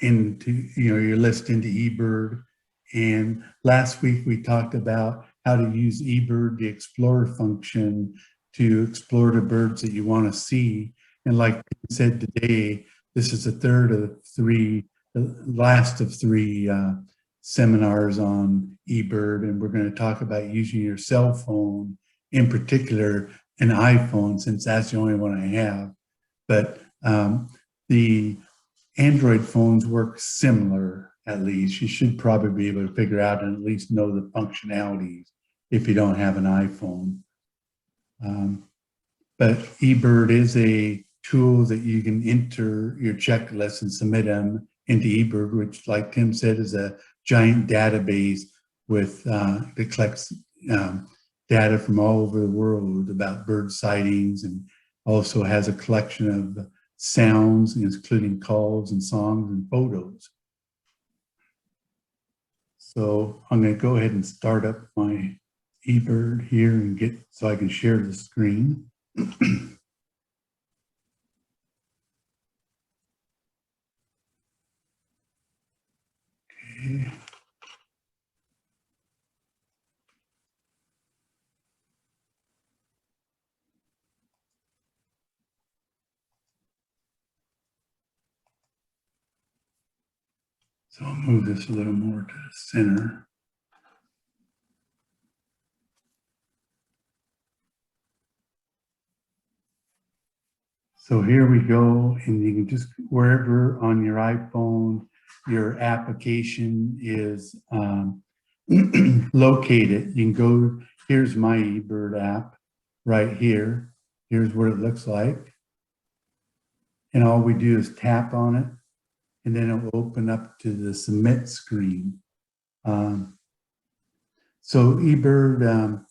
into, your list into eBird. And last week we talked about how to use eBird, the Explorer function, to explore the birds that you want to see. And like I said today, this is the last of three seminars on eBird, and we're going to talk about using your cell phone, in particular an iPhone, since that's the only one I have. But the Android phones work similar, at least. You should probably be able to figure out and at least know the functionalities if you don't have an iPhone. But eBird is a tool that you can enter your checklists and submit them into eBird, which, like Tim said, is a giant database with that collects data from all over the world about bird sightings, and also has a collection of sounds, including calls and songs and photos. So I'm going to go ahead and start up my eBird here and so I can share the screen. Okay. So I'll move this a little more to the center. So here we go, and you can just, wherever on your iPhone your application is located, you can go, here's my eBird app right here. Here's what it looks like. And all we do is tap on it, and then it will open up to the submit screen. So eBird,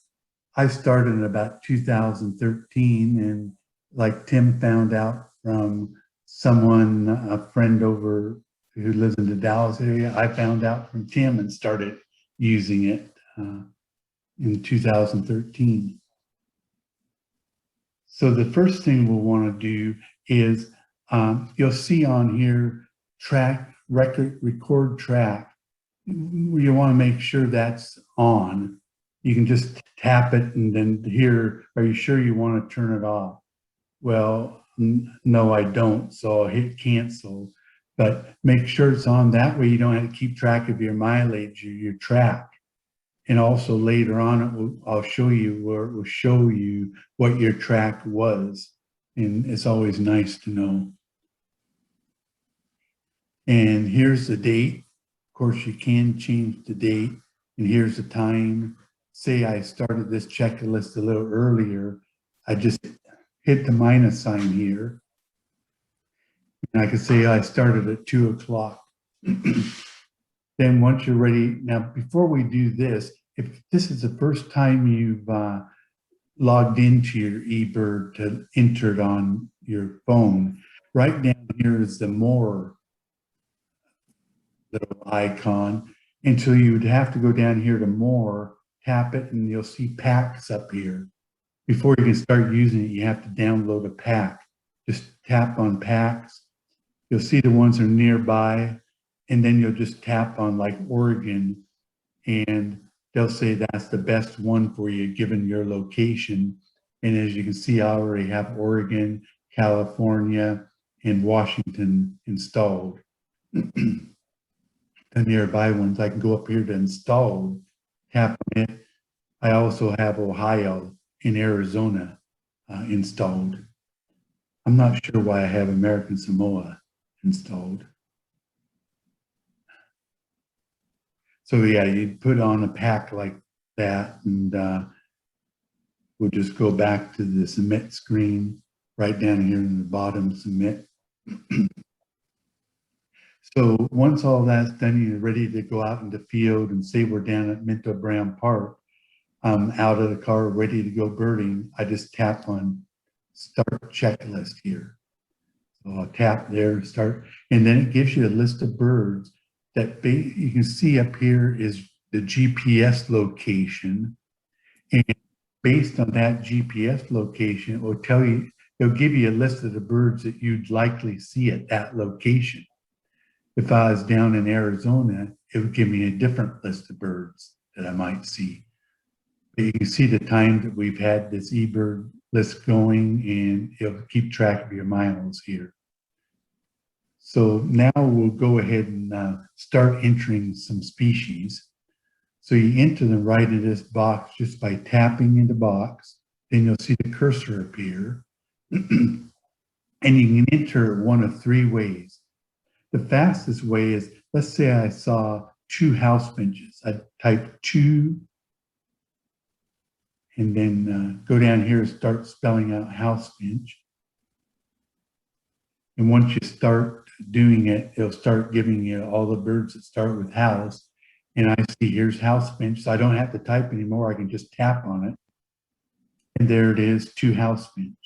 I started in about 2013, and like Tim found out from someone, a friend over who lives in the Dallas area, I found out from Tim and started using it in 2013. So the first thing we'll want to do is, you'll see on here, record track. You want to make sure that's on. You can just tap it and then here, are you sure you want to turn it off? Well, no, I don't. So I'll hit cancel, but make sure it's on. That way you don't have to keep track of your mileage or your track. And also later on, I'll show you where it will show you what your track was. And it's always nice to know. And here's the date. Of course, you can change the date. And here's the time. Say I started this checklist a little earlier. I just hit the minus sign here. And I could say I started at 2 o'clock. Then once you're ready, now before we do this, if this is the first time you've logged into your eBird to enter it on your phone, right down here is the more little icon. And so you would have to go down here to more, tap it, and you'll see packs up here. Before you can start using it, you have to download a pack. Just tap on packs. You'll see the ones that are nearby, and then you'll just tap on like Oregon, and they'll say that's the best one for you given your location. And as you can see, I already have Oregon, California, and Washington installed. The nearby ones, I can go up here to installed, tap on it. I also have Ohio in Arizona installed. I'm not sure why I have American Samoa installed. So yeah, you put on a pack like that, and we'll just go back to the submit screen right down here in the bottom, submit. So once all that's done, you're ready to go out in the field, and say we're down at Minto Brown Park. Out of the car, ready to go birding. I just tap on start checklist here. So I'll tap there, start, and then it gives you a list of birds that you can see up here is the GPS location. And based on that GPS location, it will tell you, it'll give you a list of the birds that you'd likely see at that location. if I was down in Arizona, it would give me a different list of birds that I might see. But you can see the time that we've had this eBird list going, and it'll keep track of your miles here. So now we'll go ahead and start entering some species. So you enter them right in this box just by tapping in the box. Then you'll see the cursor appear. And you can enter one of three ways. The fastest way is, let's say I saw 2 house finches. I'd type 2 and then go down here and start spelling out house finch. And once you start doing it, it'll start giving you all the birds that start with house. And I see here's house finch, so I don't have to type anymore. I can just tap on it. And there it is, 2 house finch.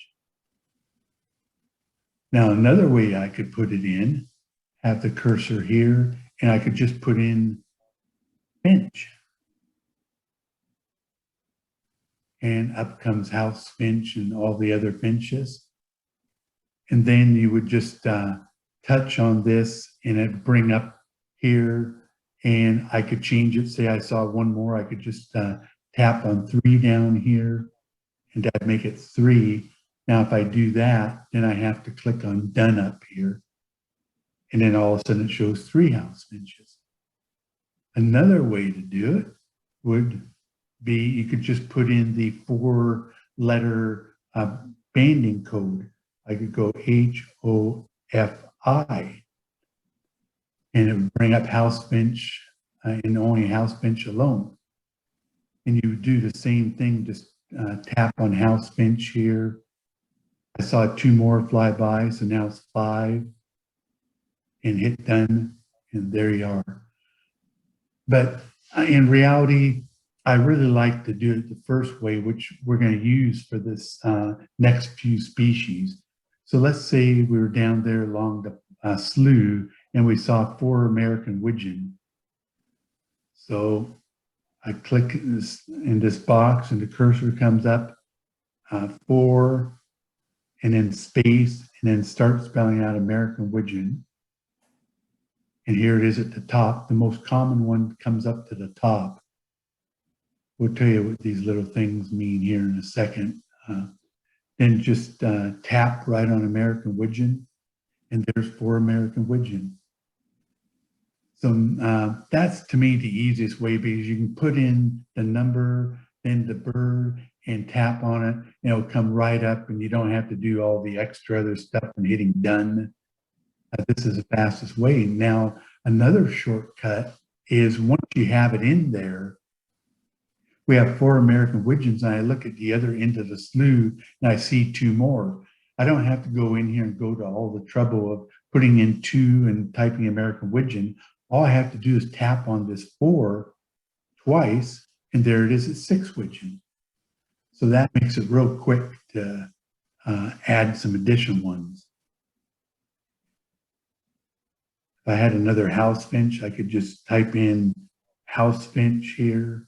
Now, another way I could put it in, have the cursor here, and I could just put in finch. And up comes house finch and all the other finches. And then you would just touch on this and it'd bring up here, and I could change it. Say I saw one more, I could just tap on 3 down here and that'd make it 3. Now, if I do that, then I have to click on done up here. And then all of a sudden it shows 3 house finches. Another way to do it would be, you could just put in the 4-letter banding code. I could go HOFI, and it would bring up house finch and only house finch alone. And you would do the same thing, just tap on house finch here. I saw 2 more fly by, so now it's 5, and hit done, and there you are. But in reality, I really like to do it the first way, which we're going to use for this next few species. So let's say we were down there along the slough and we saw 4 American widgeon. So I click in this box and the cursor comes up, 4, and then space, and then start spelling out American widgeon. And here it is at the top. The most common one comes up to the top. We'll tell you what these little things mean here in a second. Then just tap right on American widgeon, and there's 4 American widgeon. So that's, to me, the easiest way, because you can put in the number, then the bird, and tap on it, and it'll come right up, and you don't have to do all the extra other stuff and hitting done. This is the fastest way. Now, another shortcut is, once you have it in there, we have 4 American widgeons, and I look at the other end of the slough and I see 2 more. I don't have to go in here and go to all the trouble of putting in 2 and typing American widgeon. All I have to do is tap on this 4 twice, and there it is at 6 widgeon. So that makes it real quick to add some additional ones. If I had another house finch, I could just type in house finch here.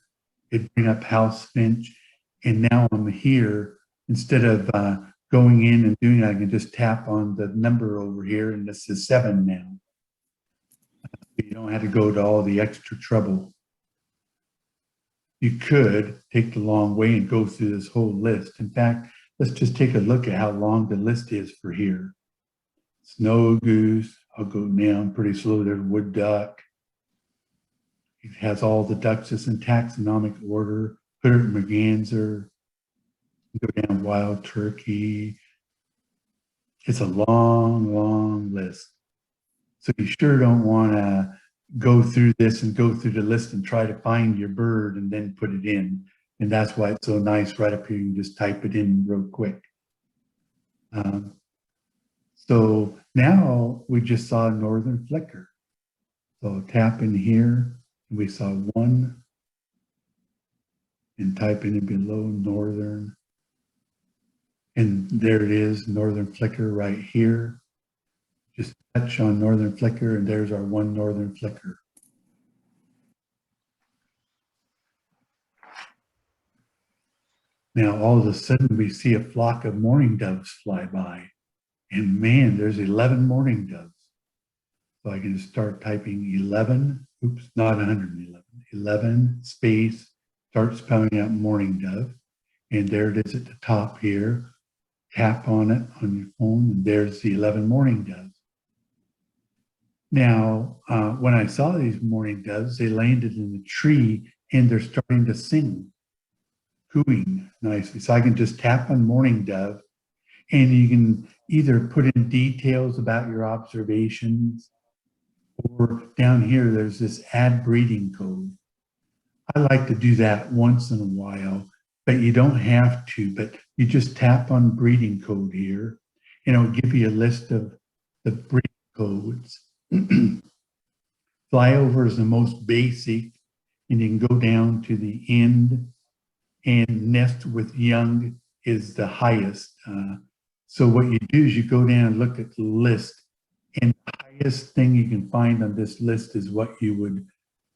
It'd bring up house finch. And now I'm here. Instead of going in and doing it, I can just tap on the number over here, and this is 7 now. You don't have to go to all the extra trouble. You could take the long way and go through this whole list. In fact, let's just take a look at how long the list is for here. Snow goose. I'll go down pretty slow. There's wood duck. It has all the ducks just in taxonomic order. Hooded merganser. Go down wild turkey. It's a long, long list. So you sure don't want to go through this and go through the list and try to find your bird and then put it in. And that's why it's so nice right up here. You can just type it in real quick. So now we just saw northern flicker. So tap in here, and we saw 1, and type in below northern. And there it is, northern flicker right here. Just touch on northern flicker, and there's our 1 northern flicker. Now, all of a sudden, we see a flock of mourning doves fly by. And man, there's 11 mourning doves. So I can just start typing 11, oops, not 111, 11 space, start spelling out mourning dove. And there it is at the top here. Tap on it on your phone, and there's the 11 mourning doves. Now, when I saw these mourning doves, they landed in the tree and they're starting to sing, cooing nicely. So I can just tap on mourning dove, and you can either put in details about your observations, or down here, there's this add breeding code. I like to do that once in a while, but you don't have to, but you just tap on breeding code here, and it'll give you a list of the breeding codes. Flyover is the most basic, and you can go down to the end, and nest with young is the highest. So what you do is you go down and look at the list, and the highest thing you can find on this list is what you would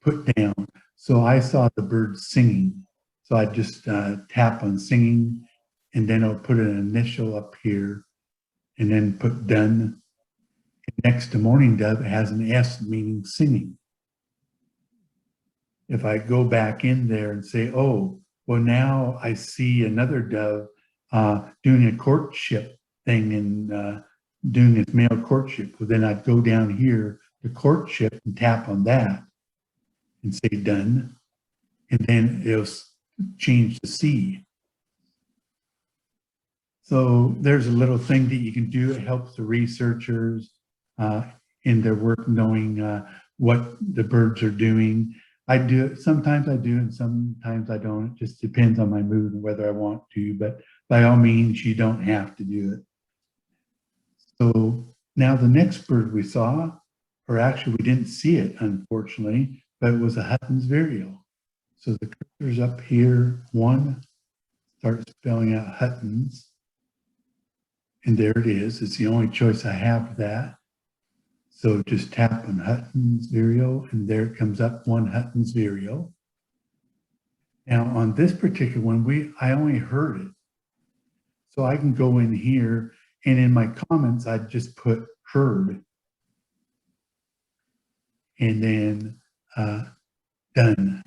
put down. So I saw the bird singing. So I just tap on singing, and then I'll put an initial up here, and then put done. And next to mourning dove, it has an S, meaning singing. If I go back in there and say, oh, well, now I see another dove doing a courtship thing and doing its male courtship, well, then I'd go down here to courtship and tap on that and say done, and then it'll change to C. So there's a little thing that you can do. It helps the researchers in their work knowing what the birds are doing. I do it, sometimes I do, and sometimes I don't. It just depends on my mood and whether I want to, but by all means, you don't have to do it. So now the next bird we saw, or actually we didn't see it, unfortunately, but it was a Hutton's vireo. So the cursor's up here, one, start spelling out Hutton's, and there it is. It's the only choice I have for that. So just tap on Hutton's vireo, and there it comes up, one Hutton's vireo. Now on this particular one, I only heard it. So I can go in here, and in my comments, I'd just put heard, and then done.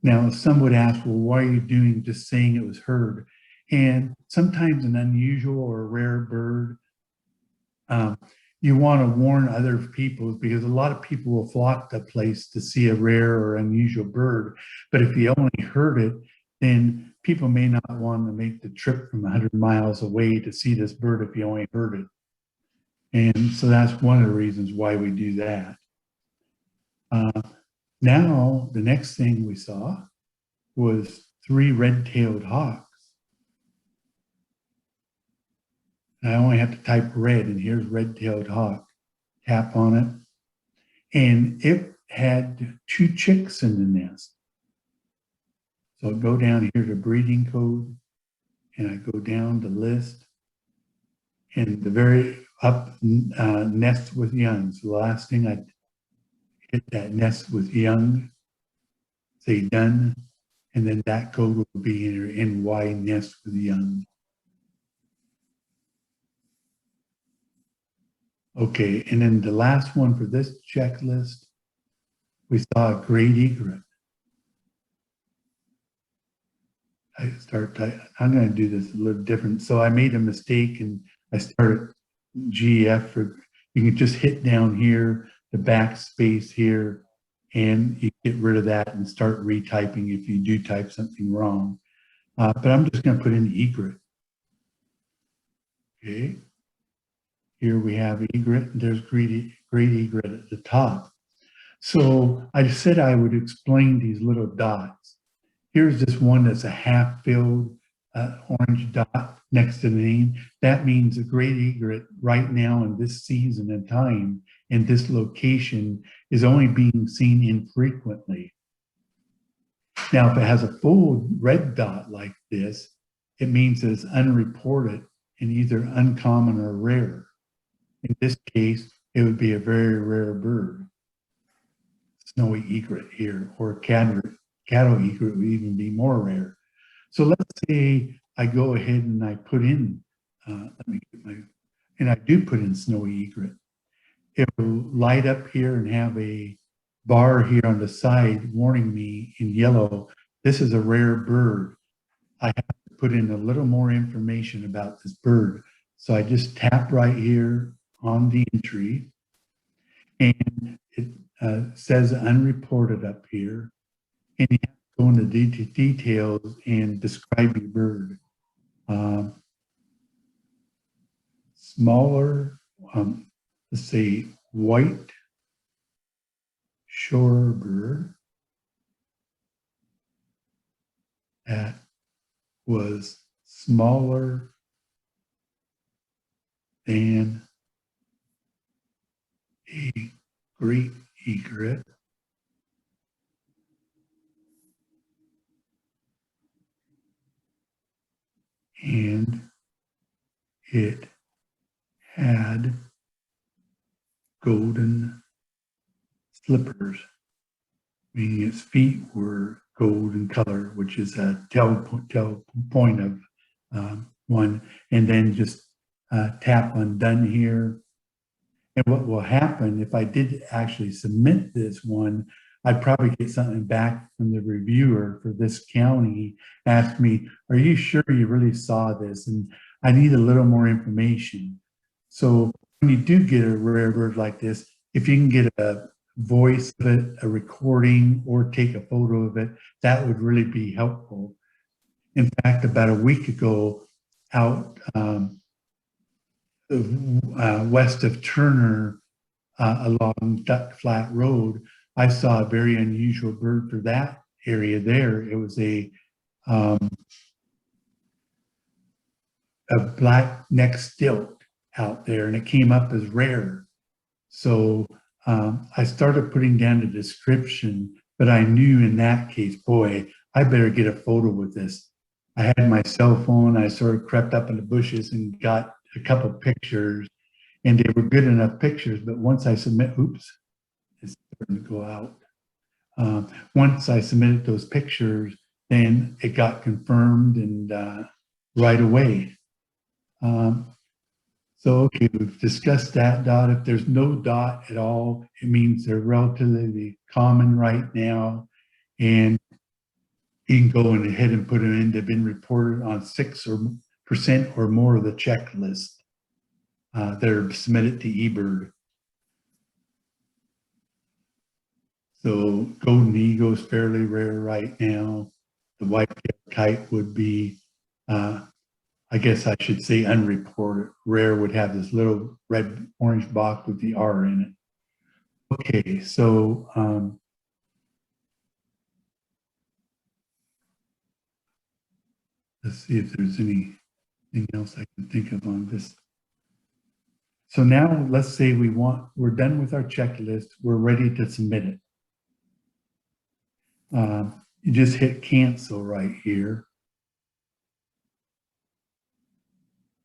Now, some would ask, well, why are you doing just saying it was heard? And sometimes an unusual or rare bird, you want to warn other people, because a lot of people will flock to a place to see a rare or unusual bird. But if you only heard it, then people may not want to make the trip from 100 miles away to see this bird if you only heard it. And so that's one of the reasons why we do that. Now, the next thing we saw was 3 red-tailed hawks. I only have to type red, and here's red-tailed hawk. Tap on it, and it had 2 chicks in the nest. So I'll go down here to breeding code, and I go down to list, and the very up nest with young. So the last thing I hit that nest with young, say done, and then that code will be in your NY nest with young. Okay, and then the last one for this checklist, we saw a great egret. I'm going to do this a little different. So I made a mistake, and I started GF for, you can just hit down here, the backspace here, and you get rid of that and start retyping if you do type something wrong. But I'm just going to put in egret. Okay. Here we have egret, and there's great egret at the top. So I said I would explain these little dots. Here's this one that's a half-filled orange dot next to the name. That means a great egret right now in this season and time in this location is only being seen infrequently. Now, if it has a full red dot like this, it means it's unreported and either uncommon or rare. In this case, it would be a very rare bird. Snowy egret here, or cattle egret would even be more rare. So let's say I go ahead and I put in, let me get my, and I do put in snowy egret. it will light up here and have a bar here on the side warning me in yellow, this is a rare bird. I have to put in a little more information about this bird. So I just tap right here on the entry, and it says unreported up here. And you have to go into details and describe your bird. Smaller, let's say white shorebird that was smaller than a great egret, and it had golden slippers, meaning its feet were golden color, which is a tell point of one. And then just tap on done here. And what will happen if I did actually submit this one, I'd probably get something back from the reviewer for this county, ask me, are you sure you really saw this? And I need a little more information. So when you do get a rare bird like this, if you can get a voice of it, a recording, or take a photo of it, that would really be helpful. In fact, about a week ago, out west of Turner, along Duck Flat Road, I saw a very unusual bird for that area there. It was a black neck stilt out there, and it came up as rare. So I started putting down the description, but I knew in that case, boy, I better get a photo with this. I had my cell phone. I sort of crept up in the bushes and got a couple pictures, and they were good enough pictures. But once I submit, oops, it's starting to go out. Once I submitted those pictures, then it got confirmed and right away. So, okay, we've discussed that dot. If there's no dot at all, it means they're relatively common right now. And you can go ahead and put them in. They've been reported on 6% or more of the checklist that are submitted to eBird. So golden eagle is fairly rare right now. The white-tailed kite would be, I guess I should say unreported. Rare would have this little red orange box with the R in it. Okay, so let's see if there's anything else I can think of on this. So now let's say we're done with our checklist. We're ready to submit it. You just hit cancel right here.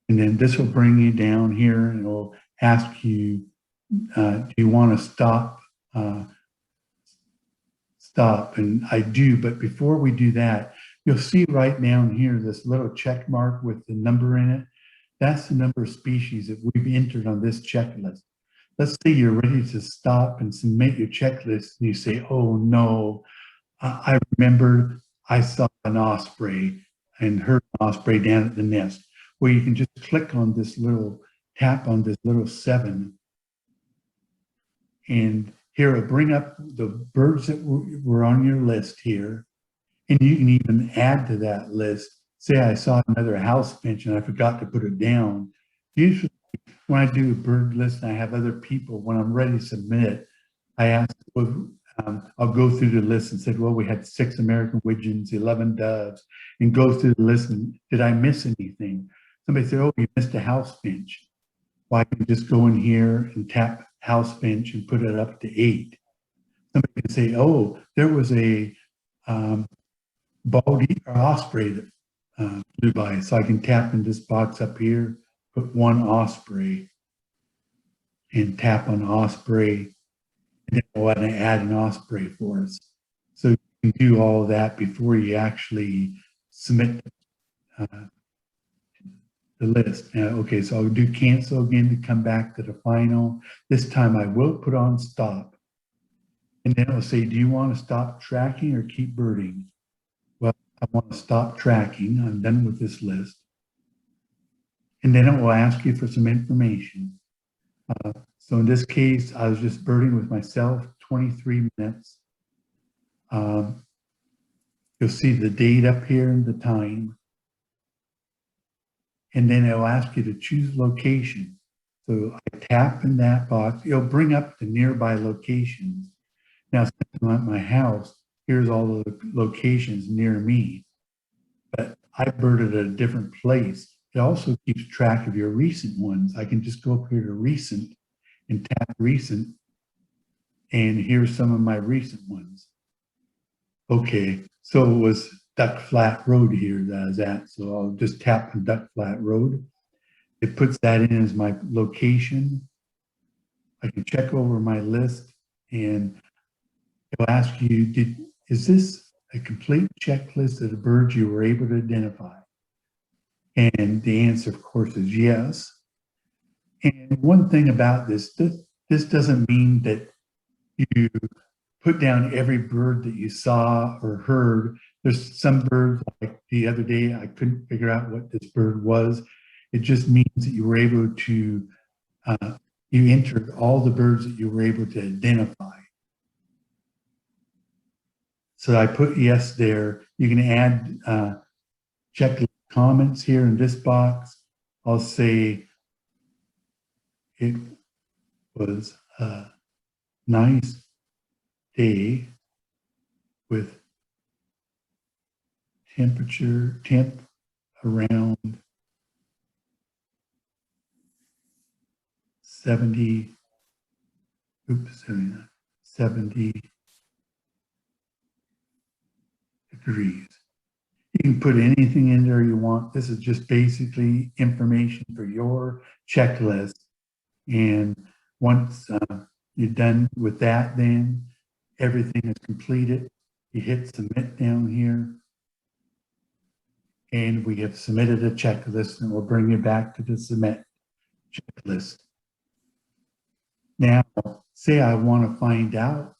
And then this will bring you down here and it will ask you, do you want to stop? Stop, and I do, but before we do that, you'll see right down here this little check mark with the number in it. That's the number of species that we've entered on this checklist. Let's say you're ready to stop and submit your checklist and you say, oh no, I remembered I saw an osprey and heard an osprey down at the nest. Well, you can just click on this little, tap on this little 7, and here it'll bring up the birds that were on your list here. And you can even add to that list. Say I saw another house finch and I forgot to put it down. Usually when I do a bird list and I have other people, when I'm ready to submit, I ask, well, I'll go through the list and say, well, we had 6 American widgeons, 11 doves, and go through the list and did I miss anything? Somebody said, oh, you missed a house finch. Well, I can just go in here and tap house finch and put it up to 8. Somebody can say, oh, there was a bald or osprey that flew by. So I can tap in this box up here, put 1 osprey, and tap on osprey, and then I want to add an osprey for us. So you can do all of that before you actually submit the list. Now, okay, so I'll do cancel again to come back to the final. This time I will put on stop. And then it'll say, do you want to stop tracking or keep birding? Well, I want to stop tracking. I'm done with this list. And then it will ask you for some information. So in this case, I was just birding with myself, 23 minutes. You'll see the date up here and the time. And then it'll ask you to choose location. So I tap in that box. It'll bring up the nearby locations. Now, since I'm at my house, here's all the locations near me. But I birded at a different place. It also keeps track of your recent ones. I can just go up here to recent and tap recent. And here's some of my recent ones. Okay, so it was Duck Flat Road here that I was at. So I'll just tap on Duck Flat Road. It puts that in as my location. I can check over my list and it'll ask you, is this a complete checklist of the birds you were able to identify? And the answer, of course, is yes. And one thing about this doesn't mean that you put down every bird that you saw or heard. There's some birds, like the other day, I couldn't figure out what this bird was. It just means that you were able to, you entered all the birds that you were able to identify. So I put yes there. You can add checklist comments here in this box. I'll say it was a nice day with temp around 70 degrees. You can put anything in there you want. This is just basically information for your checklist. And once you're done with that, then everything is completed. You hit submit down here. And we have submitted a checklist, and we'll bring you back to the submit checklist. Now, say I want to find out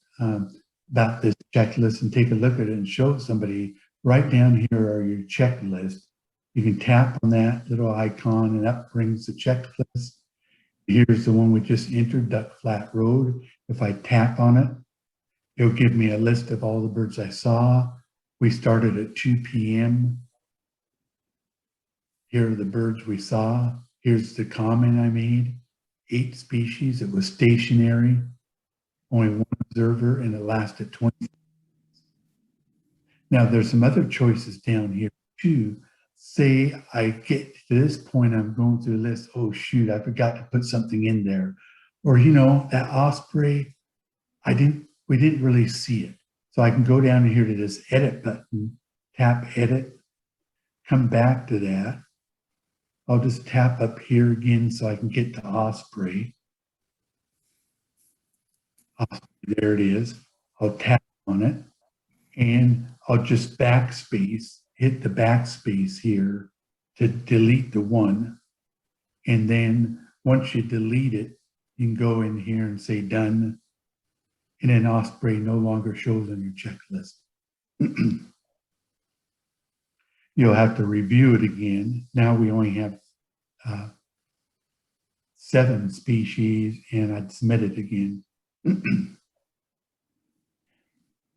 about this checklist and take a look at it and show somebody. Right down here are your checklist. You can tap on that little icon and up brings the checklist. Here's the one we just entered, Duck Flat Road. If I tap on it, it'll give me a list of all the birds I saw. We started at 2 p.m. Here are the birds we saw. Here's the comment I made. 8 species. It was stationary. Only one observer, and it lasted 20 minutes. Now, there's some other choices down here too. Say I get to this point, I'm going through the list. Oh, shoot, I forgot to put something in there. Or, you know, that osprey, we didn't really see it. So I can go down here to this edit button, tap edit, come back to that. I'll just tap up here again so I can get to osprey. There it is. I'll tap on it and I'll just backspace, hit the backspace here to delete the one. And then once you delete it, you can go in here and say done. And then osprey no longer shows on your checklist. You'll have to review it again. Now we only have 7 species, and I'd submit it again.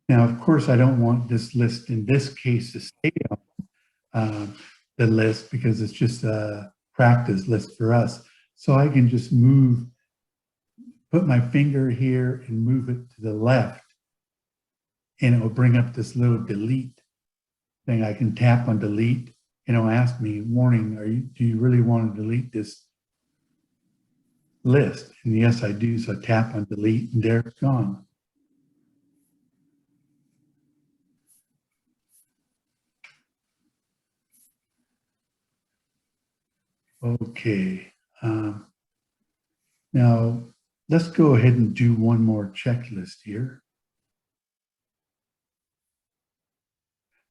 Now, of course, I don't want this list in this case to stay on the list because it's just a practice list for us. So I can just put my finger here and move it to the left, and it will bring up this little delete thing. I can tap on delete, and it'll ask me, warning, do you really want to delete this list? And yes, I do. So I tap on delete, and there it's gone. Okay. Now, let's go ahead and do one more checklist here.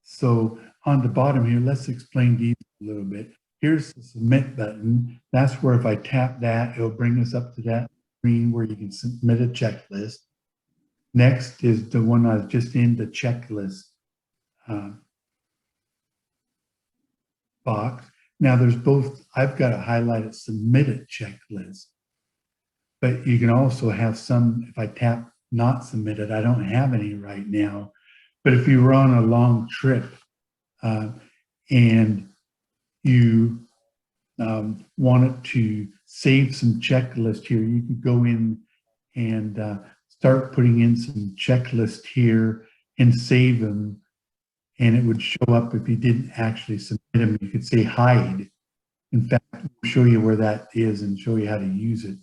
So on the bottom here, let's explain these a little bit. here's the submit button. That's where if I tap that, it'll bring us up to that screen where you can submit a checklist. Next is the one I was just in, the checklist box. Now there's both, I've got a highlighted submitted checklist, but you can also have some, if I tap not submitted, I don't have any right now. But if you were on a long trip and you wanted to save some checklist here, you could go in and start putting in some checklist here and save them. And it would show up if you didn't actually submit them. You could say hide. In fact, we'll show you where that is and show you how to use it.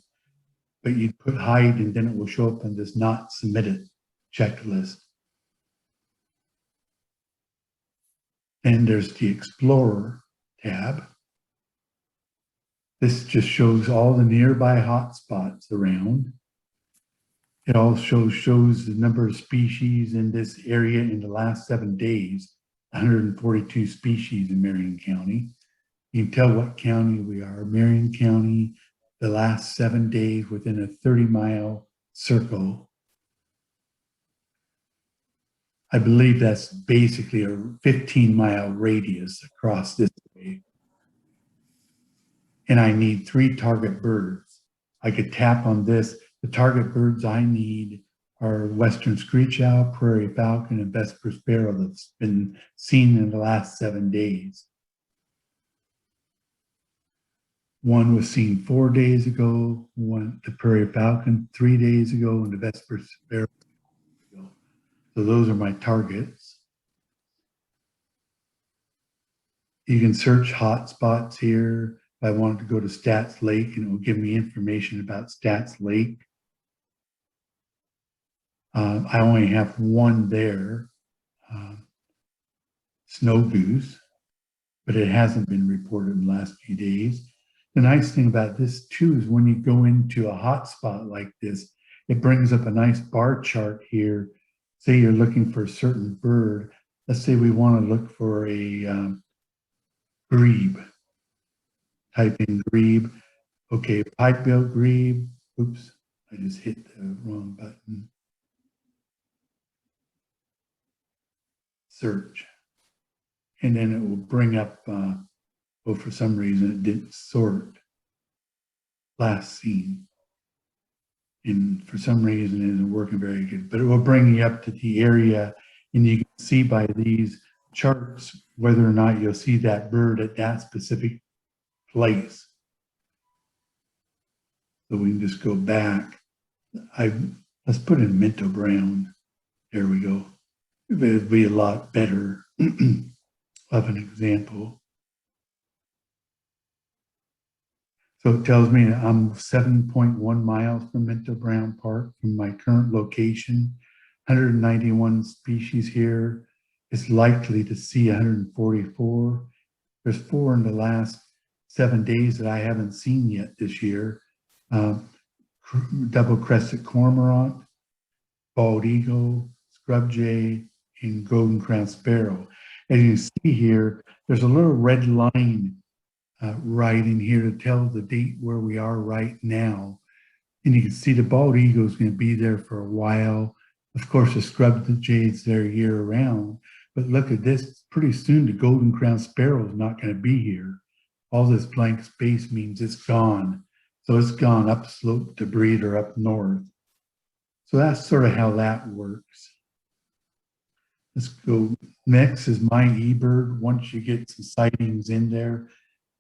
But you'd put hide and then it will show up on this not submitted checklist. And there's the Explorer tab. This just shows all the nearby hotspots around. It also shows the number of species in this area in the last 7 days, 142 species in Marion County. You can tell what county we are. Marion County, the last 7 days within a 30-mile circle. I believe that's basically a 15-mile radius across this way. And I need 3 target birds. I could tap on this. The target birds I need are western screech owl, prairie falcon, and Vesper sparrow that's been seen in the last 7 days. One was seen 4 days ago, one, the prairie falcon 3 days ago, and the Vesper sparrow. So those are my targets. You can search hotspots here. If I wanted to go to Stats Lake, and it will give me information about Stats Lake. I only have one there, snow goose, but it hasn't been reported in the last few days. The nice thing about this too is when you go into a hotspot like this, it brings up a nice bar chart here. Say you're looking for a certain bird. Let's say we want to look for a grebe. Type in grebe. Okay, pipe-billed grebe. Oops, I just hit the wrong button. Search. And then it will bring up, well, for some reason it didn't sort. Last seen. And for some reason it isn't working very good, but it will bring you up to the area, and you can see by these charts whether or not you'll see that bird at that specific place. So we can just go back. Let's put in minto brown. There we go. It'd be a lot better of an example. So it tells me I'm 7.1 miles from Minto Brown Park from my current location, 191 species here. It's likely to see 144. There's 4 in the last 7 days that I haven't seen yet this year. Double-crested cormorant, bald eagle, scrub jay, and golden crown sparrow. As you see here, there's a little red line right in here to tell the date where we are right now. And you can see the bald eagle is going to be there for a while. Of course, the scrub jay's there year round. But look at this, pretty soon the golden crown sparrow is not going to be here. All this blank space means it's gone. So it's gone upslope to breed or up north. So that's sort of how that works. Let's go. Next is my eBird. Once you get some sightings in there,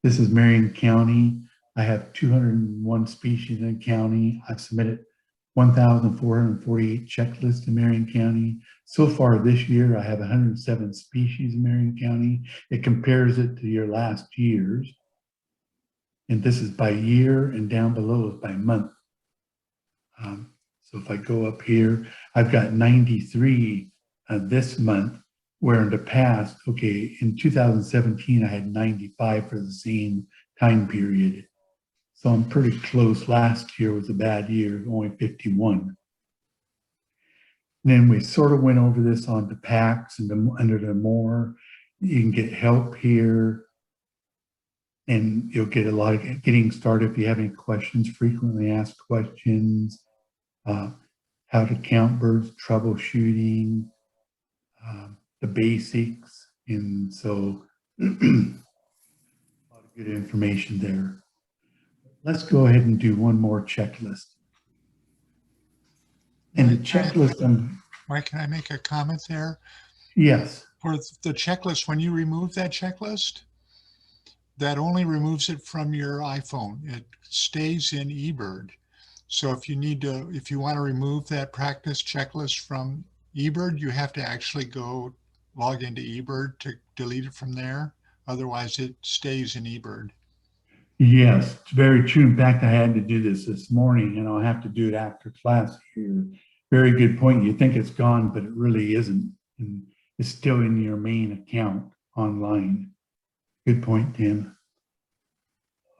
this is Marion County. I have 201 species in the county. I submitted 1,448 checklists in Marion County. So far this year, I have 107 species in Marion County. It compares it to your last year's. And this is by year, and down below is by month. So if I go up here, I've got 93 this month, where in the past, okay, in 2017, I had 95 for the same time period. So I'm pretty close. Last year was a bad year, only 51. And then we sort of went over this on the packs and under the more. You can get help here. and you'll get a lot of getting started. If you have any questions, frequently asked questions, how to count birds, troubleshooting, the basics. And so a lot of good information there. Let's go ahead and do one more checklist. And the checklist, Mike, can I make a comment there? Yes. For the checklist, when you remove that checklist, that only removes it from your iPhone. It stays in eBird. So if you want to remove that practice checklist from eBird, you have to actually go log into eBird to delete it from there. Otherwise, it stays in eBird. Yes, it's very true. In fact, I had to do this morning, and I'll have to do it after class here. Very good point. You think it's gone, but it really isn't. And it's still in your main account online. Good point, Tim.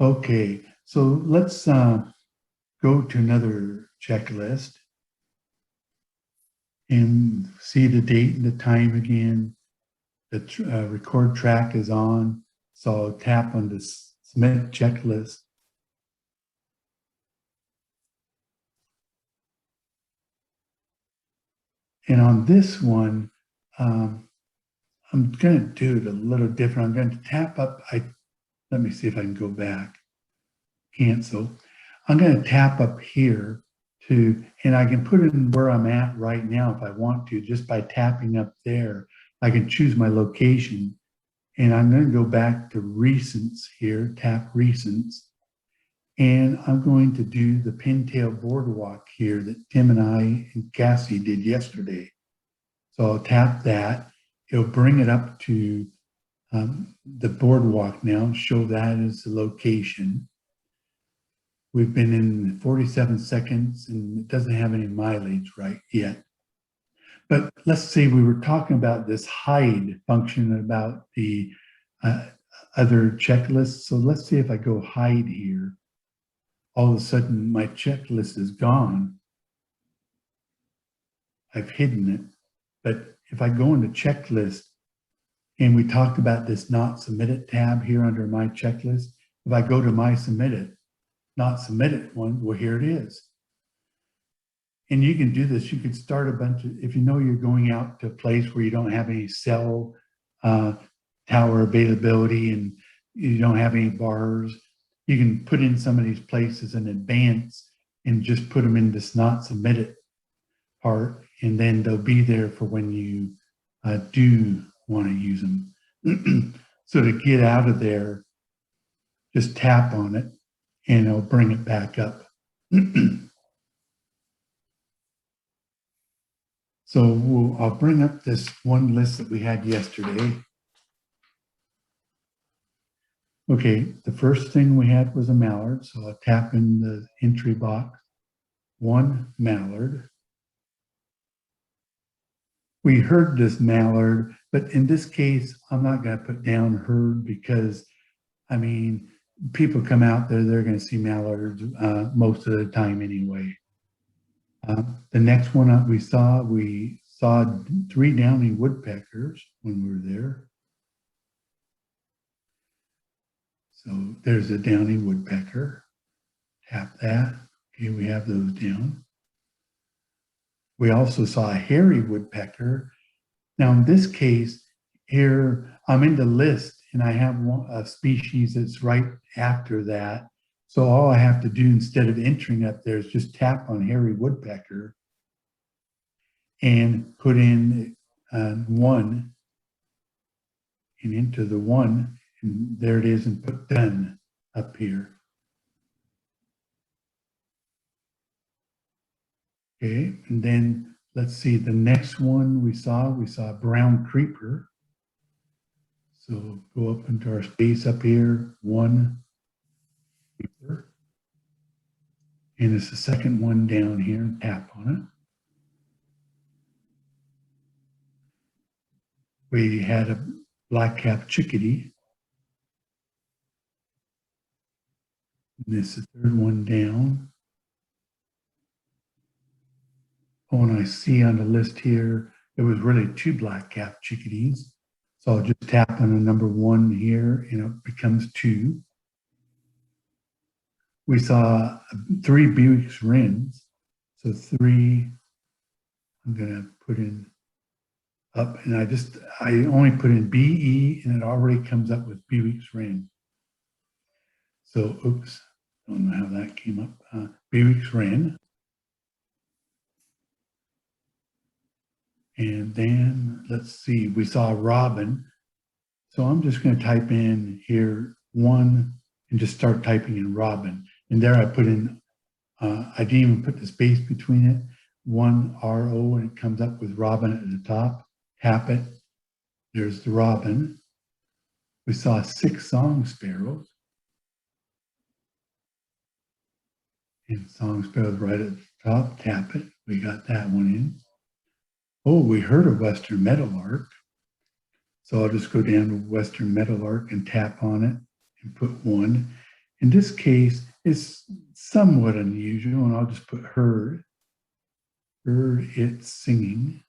Okay, so let's go to another checklist and see the date and the time again. The record track is on, so I'll tap on the submit checklist. And on this one, I'm going to do it a little different. I'm going to tap up. Let me see if I can go back. Cancel. I'm going to tap up here and I can put it in where I'm at right now if I want to, just by tapping up there. I can choose my location, and I'm going to go back to recents here, tap recents, and I'm going to do the pintail boardwalk here that Tim and I and Cassie did yesterday. So I'll tap that. It'll bring it up to the boardwalk now, show that as the location. We've been in 47 seconds and it doesn't have any mileage right yet. But let's say we were talking about this hide function about the other checklists. So let's see if I go hide here. All of a sudden my checklist is gone. I've hidden it. But if I go into checklist, and we talked about this not submitted tab here under my checklist, if I go to my submitted, not submitted one, well, here it is. And you can do this. You can start a bunch of, if you know you're going out to a place where you don't have any cell tower availability and you don't have any bars, you can put in some of these places in advance and just put them in this not submitted part, and then they'll be there for when you do want to use them. So to get out of there, just tap on it and it'll bring it back up. So I'll bring up this one list that we had yesterday. Okay, the first thing we had was a mallard. So I'll tap in the entry box, one mallard. We heard this mallard, but in this case, I'm not going to put down heard because, I mean, people come out there, they're going to see mallards most of the time anyway. The next one we saw 3 downy woodpeckers when we were there. So there's a downy woodpecker. Tap that. Okay, we have those down. We also saw a hairy woodpecker. Now in this case, here I'm in the list and I have a species that's right after that. So all I have to do instead of entering up there is just tap on hairy woodpecker and put in 1 and enter the 1, and there it is, and put done up here. Okay, and then let's see the next one we saw brown creeper. So go up into our space up here, 1 creeper. And it's the second one down here, and tap on it. We had a black-capped chickadee. And this is the third one down. Oh, and I see on the list here, there was really 2 black-capped chickadees. So I'll just tap on the number 1 here and it becomes 2. we saw 3 Buick's RINs. So 3, I'm gonna put in up, and I only put in BE, and it already comes up with Buick's RIN. So, oops, don't know how that came up. Buick's RIN. And then let's see, we saw Robin. So I'm just going to type in here 1 and just start typing in Robin. And there I put in, I didn't even put the space between it, 1 RO, and it comes up with Robin at the top. Tap it. There's the Robin. We saw 6 song sparrows. And song sparrows right at the top. Tap it. We got that one in. Oh, we heard a Western meadowlark. So I'll just go down to Western meadowlark and tap on it and put 1. In this case, it's somewhat unusual, and I'll just put heard. Heard it singing.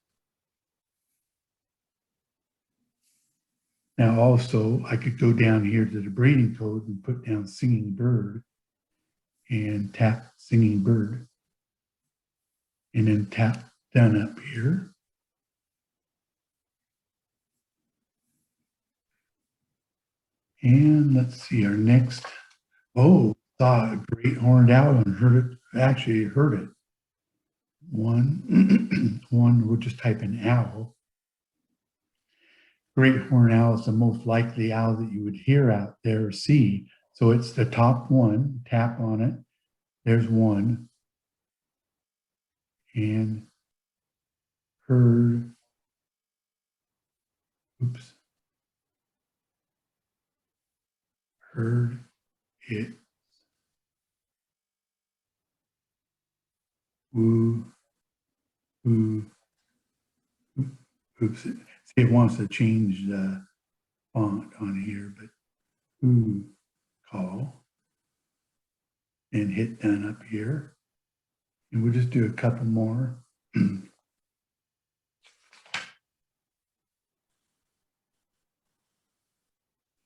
Now also, I could go down here to the breeding code and put down singing bird and tap singing bird. And then tap done up here. And let's see, our next, saw a great horned owl and heard it, actually heard it. 1, we'll just type in owl. Great horned owl is the most likely owl that you would hear out there or see. So it's the top one, tap on it. There's 1. And heard, oops. Heard it woo, woo, oops. See, it wants to change the font on here, but woo, call, and hit done up here. And we'll just do a couple more.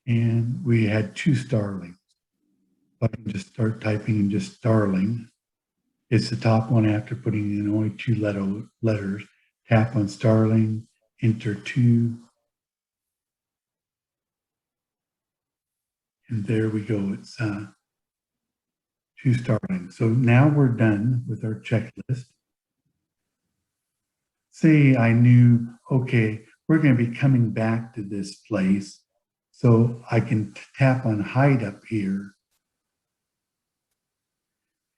And we had 2 starlings. I can just start typing in just starling. It's the top one after putting in only 2 letters. Tap on starling, enter 2. And there we go. It's 2 starlings. So now we're done with our checklist. Say I knew, okay, we're going to be coming back to this place. So I can tap on hide up here.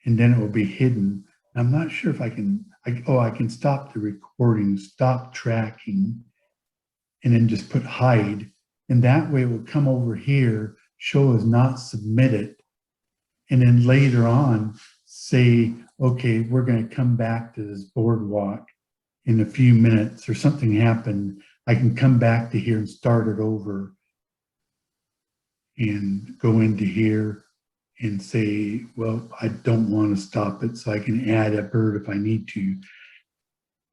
And then it will be hidden. I'm not sure if I can, I can stop the recording, stop tracking, and then just put hide. And that way it will come over here, show as not submitted. And then later on, say, okay, we're going to come back to this boardwalk in a few minutes or something happened. I can come back to here and start it over and go into here and say, well, I don't want to stop it, so I can add a bird if I need to.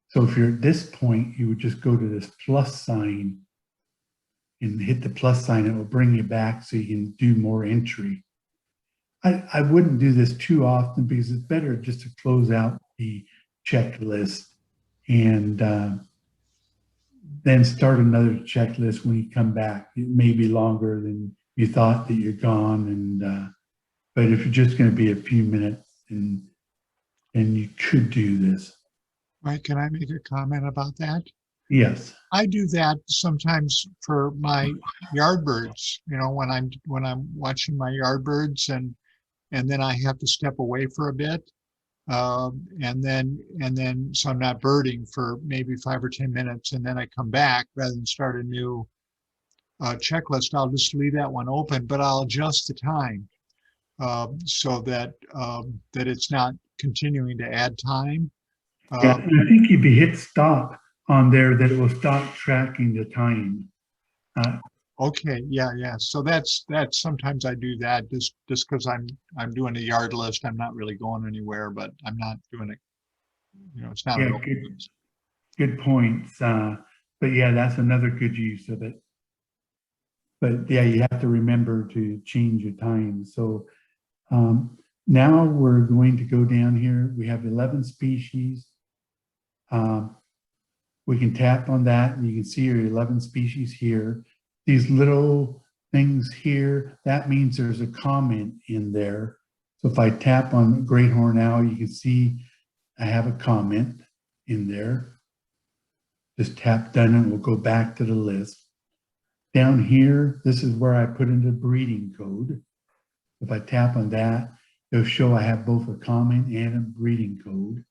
So if you're at this point, you would just go to this plus sign and hit the plus sign. It will bring you back so you can do more entry. I wouldn't do this too often because it's better just to close out the checklist and then start another checklist when you come back. It may be longer than you thought that you're gone, and but if you're just going to be a few minutes, and you could do this. Right, can I make a comment about that? Yes. I do that sometimes for my yard birds, you know, when I'm watching my yard birds and then I have to step away for a bit. And then so I'm not birding for maybe 5 or 10 minutes, and then I come back rather than start a new checklist. I'll just leave that one open, but I'll adjust the time so that that it's not continuing to add time. Yeah, and I think if you hit stop on there, that it will stop tracking the time. Okay, yeah. So that's sometimes I do that just because I'm doing a yard list. I'm not really going anywhere, but I'm not doing it. You know, it's not. Yeah, good points. But yeah, that's another good use of it. But yeah, you have to remember to change your time. So Now we're going to go down here. We have 11 species. We can tap on that and you can see your 11 species here. These little things here, that means there's a comment in there. So if I tap on great horned owl, you can see I have a comment in there. Just tap done and we'll go back to the list. Down here, this is where I put in the breeding code. If I tap on that, it'll show I have both a comment and a breeding code.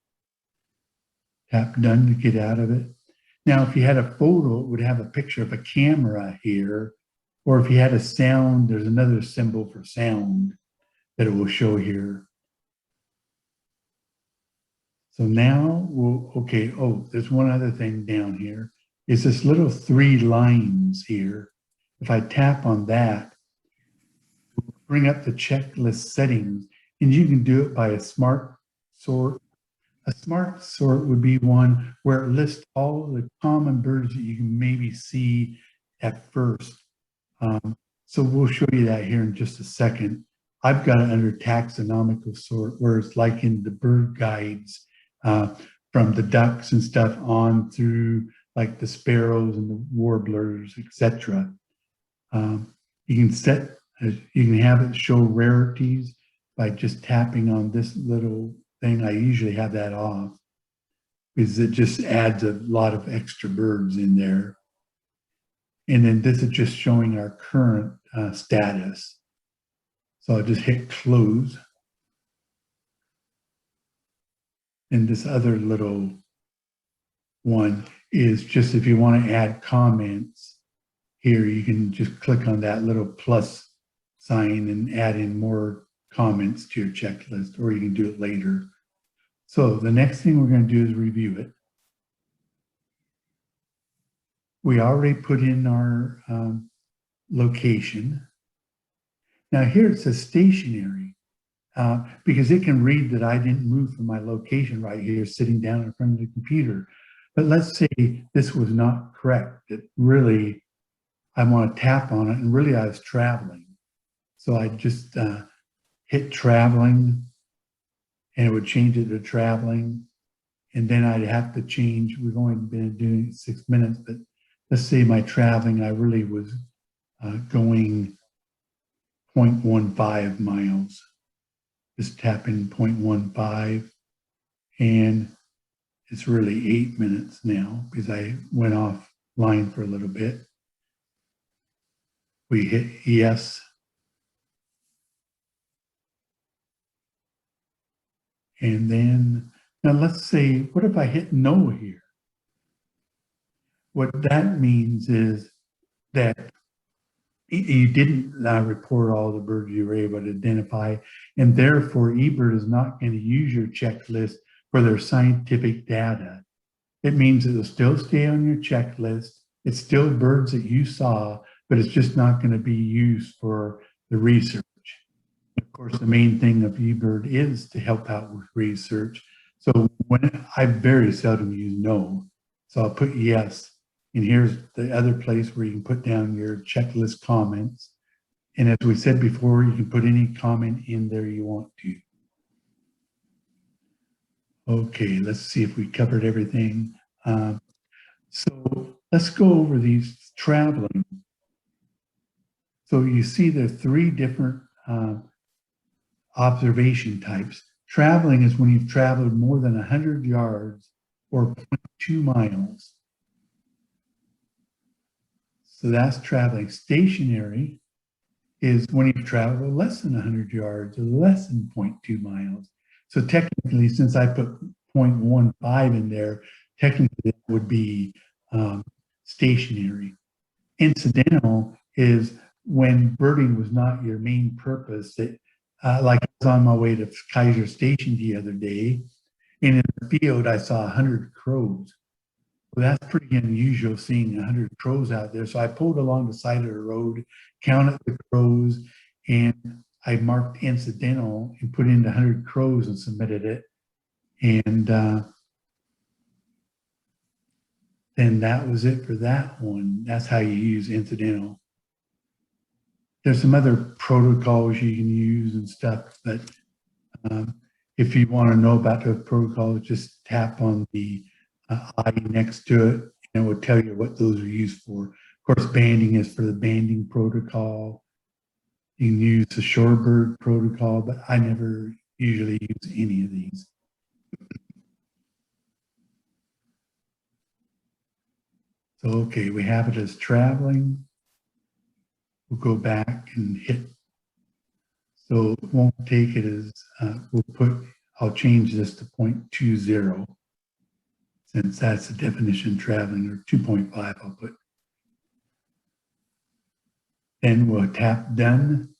Tap done to get out of it. Now, if you had a photo, it would have a picture of a camera here, or if you had a sound, there's another symbol for sound that it will show here. So now okay, oh, there's one other thing down here. It's this little 3 lines here. If I tap on that, bring up the checklist settings, and you can do it by a smart sort. A smart sort would be one where it lists all the common birds that you can maybe see at first. So we'll show you that here in just a second. I've got it under taxonomical sort, where it's like in the bird guides, from the ducks and stuff on through like the sparrows and the warblers, etc. You can have it show rarities by just tapping on this little thing. I usually have that off because it just adds a lot of extra birds in there. And then this is just showing our current status. So I'll just hit close. And this other little one is just if you want to add comments here, you can just click on that little plus sign and add in more comments to your checklist, or you can do it later. So the next thing we're going to do is review it. We already put in our location. Now here it says stationary, because it can read that I didn't move from my location right here, sitting down in front of the computer. But let's say this was not correct. That really, I want to tap on it, and really I was traveling. So I just hit traveling, and it would change it to traveling. And then I'd have to change, we've only been doing it 6 minutes, but let's say my traveling, I really was going 0.15 miles. Just tap in 0.15, and it's really 8 minutes now because I went offline for a little bit. We hit yes. And then, now let's say, what if I hit no here? What that means is that you didn't report all the birds you were able to identify, and therefore eBird is not going to use your checklist for their scientific data. It means it'll still stay on your checklist. It's still birds that you saw, but it's just not going to be used for the research. Of course, the main thing of eBird is to help out with research. So when I very seldom use no, so I'll put yes. And here's the other place where you can put down your checklist comments. And as we said before, you can put any comment in there you want to. Okay, let's see if we covered everything. So let's go over these traveling. So you see there are 3 different observation types. Traveling is when you've traveled more than 100 yards or 0.2 miles. So that's traveling. Stationary is when you've traveled less than 100 yards or less than 0.2 miles. So technically, since I put 0.15 in there, technically it would be stationary. Incidental is when birding was not your main purpose. That, like I was on my way to Kaiser Station the other day, and in the field I saw 100 crows. Well, that's pretty unusual, seeing 100 crows out there. So I pulled along the side of the road, counted the crows, and I marked incidental and put in the 100 crows and submitted it. And then that was it for that one. That's how you use incidental. There's some other protocols you can use and stuff, but If you want to know about the protocol, just tap on the I next to it, and it will tell you what those are used for. Of course, banding is for the banding protocol. You can use the shorebird protocol, but I never usually use any of these. So, okay, we have it as traveling. We'll go back and hit. So it won't take it as, I'll change this to 0.20, since that's the definition of traveling, or 2.5 I'll put. Then we'll tap done,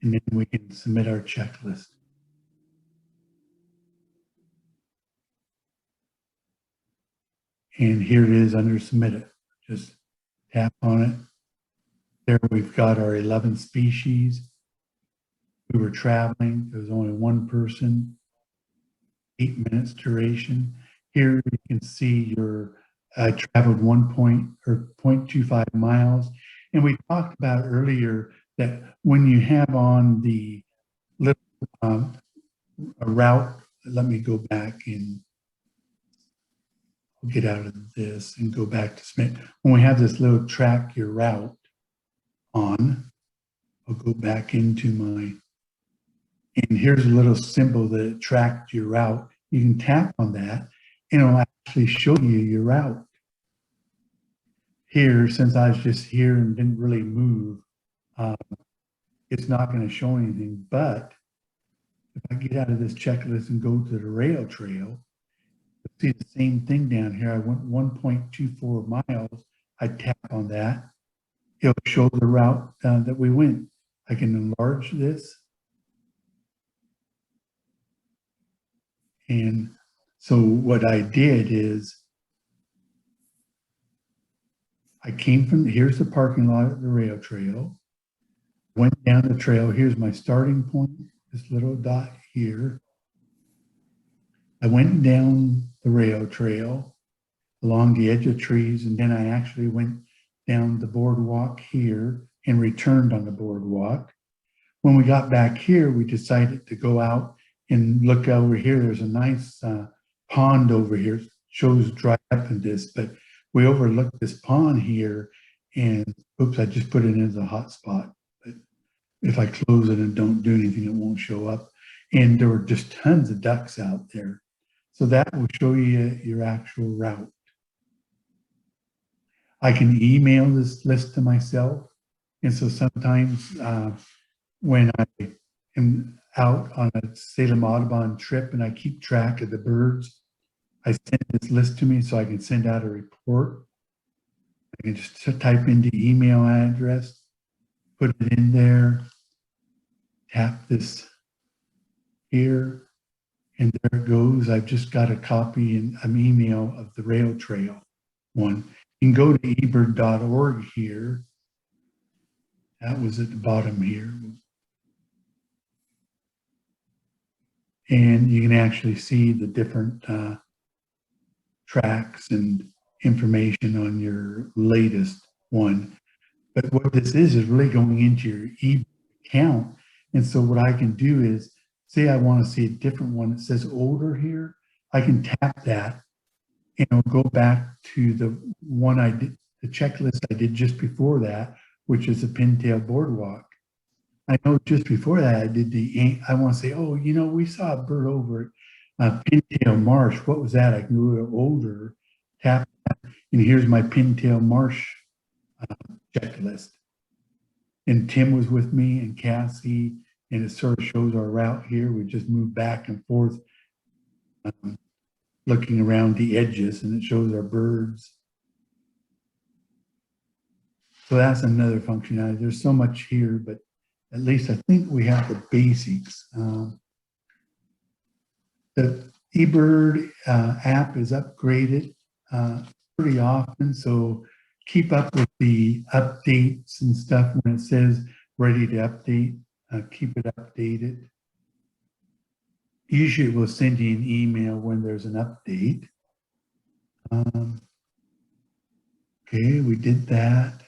and then we can submit our checklist. And here it is under submitted. Just tap on it. There we've got our 11 species. We were traveling. There was only one person, 8 minutes duration. Here you can see I traveled 0.25 miles. And we talked about earlier that when you have on the little route, let me go back and get out of this and go back to submit. When we have this little track your route on, I'll go back into my, and here's a little symbol that tracked your route. You can tap on that and it'll actually show you your route. Here, since I was just here and didn't really move, it's not going to show anything. But if I get out of this checklist and go to the rail trail, you'll see the same thing down here. I went 1.24 miles. I tap on that. It'll show the route that we went. I can enlarge this. And so what I did is I came from, here's the parking lot of the rail trail, went down the trail. Here's my starting point, this little dot here. I went down the rail trail along the edge of trees, and then I actually went down the boardwalk here and returned on the boardwalk. When we got back here, we decided to go out and look over here. There's a nice pond over here. It shows dry up in this, but we overlooked this pond here, and oops, I just put it in as a hotspot. But if I close it and don't do anything, it won't show up. And there were just tons of ducks out there. So that will show you your actual route. I can email this list to myself. And so sometimes when I am out on a Salem Audubon trip and I keep track of the birds, I send this list to me so I can send out a report. I can just type in the email address, put it in there, tap this here, and there it goes. I've just got a copy and an email of the rail trail one. You can go to eBird.org here. That was at the bottom here. And you can actually see the different tracks and information on your latest one. But what this is really going into your eBird account. And so what I can do is, say I want to see a different one that says older here, I can tap that and it'll go back to the one I did, the checklist I did just before that, which is the Pintail Boardwalk. I know just before that I did I want to say, oh, you know, we saw a bird over at Pintail Marsh. What was that? I can go to older, tap that, and here's my Pintail Marsh checklist. And Tim was with me and Cassie, and it sort of shows our route here. We just moved back and forth, looking around the edges, and it shows our birds. So that's another functionality. There's so much here, but at least I think we have the basics. The eBird app is upgraded pretty often, so keep up with the updates and stuff. When it says ready to update, keep it updated. Usually it will send you an email when there's an update. Okay, we did that.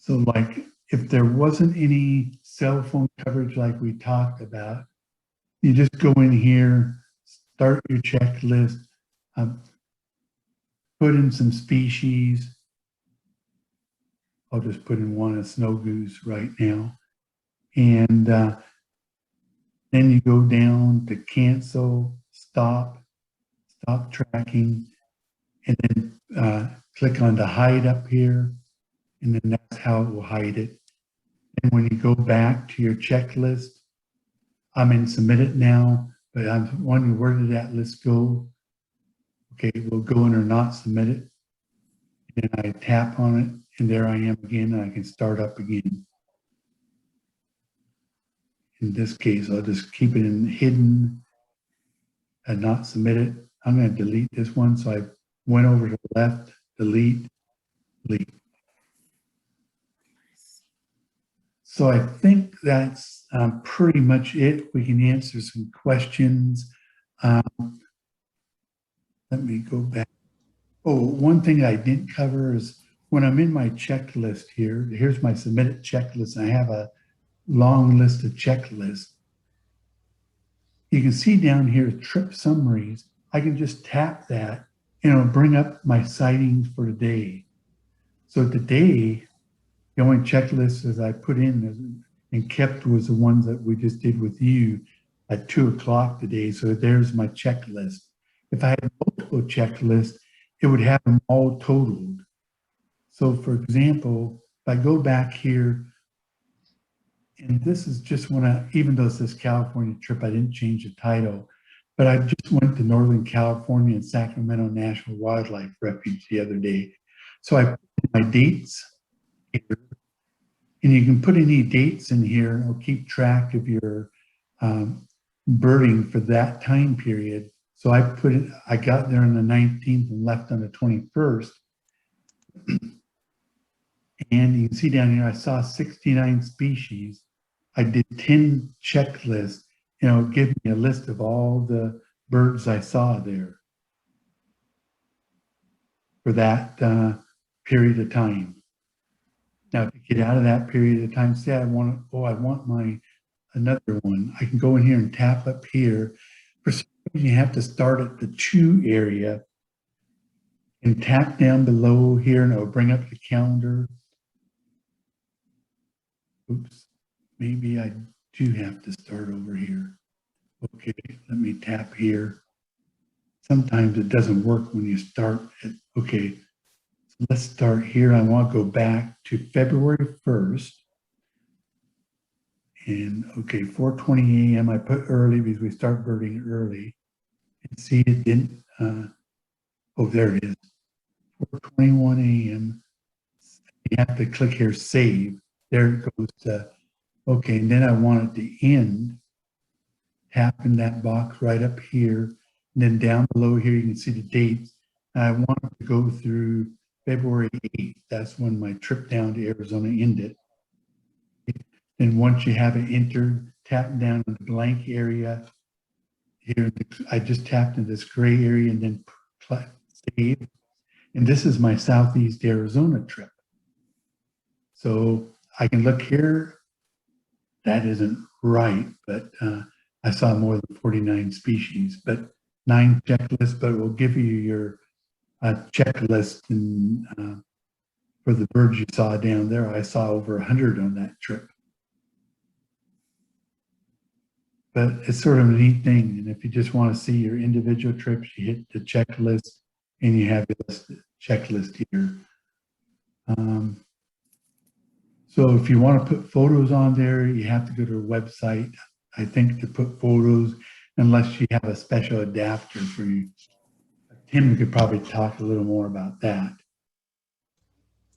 So like if there wasn't any cell phone coverage like we talked about, you just go in here, start your checklist, um, put in some species. I'll just put in one, a snow goose right now. And then you go down to cancel, stop tracking, and then click on the hide up here. And then that's how it will hide it. And when you go back to your checklist, I'm in submit it now, but I'm wondering where did that list go? Okay, we'll go in or not submit it. And I tap on it, and there I am again, and I can start up again. In this case, I'll just keep it in hidden and not submit it. I'm going to delete this one. So I went over to the left, delete, delete. So I think that's pretty much it. We can answer some questions. Let me go back. Oh, one thing I didn't cover is when I'm in my checklist here, here's my submitted checklist. I have a long list of checklists. You can see down here, trip summaries. I can just tap that and it'll bring up my sightings for the day. So today, the only checklist that I put in and kept was the ones that we just did with you at 2 o'clock today. So there's my checklist. If I had multiple checklists, it would have them all totaled. So for example, if I go back here, and this is just when even though it says California trip, I didn't change the title, but I just went to Northern California and Sacramento National Wildlife Refuge the other day. So I put my dates here, and you can put any dates in here, and it'll keep track of your birding for that time period. So I got there on the 19th and left on the 21st. And you can see down here, I saw 69 species. I did 10 checklists, and it'll give me a list of all the birds I saw there for that period of time. Now, if you get out of that period of time, say I want another one, I can go in here and tap up here. For some reason, you have to start at the chew area and tap down below here, and it'll bring up the calendar. Oops, maybe I do have to start over here. Okay, let me tap here. Sometimes it doesn't work when you start it. Okay, so let's start here. I want to go back to February 1st. And okay, 4:20 a.m. I put early because we start birding early. And see, it didn't, oh, there it is. 4:21 a.m. You have to click here, save. There it goes to, okay, and then I want it to end. Tap in that box right up here. And then down below here, you can see the dates. And I want it to go through February 8th. That's when my trip down to Arizona ended. And once you have it entered, tap down in the blank area. Here, I just tapped in this gray area and then save. And this is my Southeast Arizona trip. So I can look here. That isn't right, but I saw more than 49 species, but 9 checklists, but it will give you your checklist and for the birds you saw down there. I saw over 100 on that trip. But it's sort of a neat thing. And if you just want to see your individual trips, you hit the checklist and you have your checklist here. So if you want to put photos on there, you have to go to a website, I think, to put photos, unless you have a special adapter for you. Tim could probably talk a little more about that.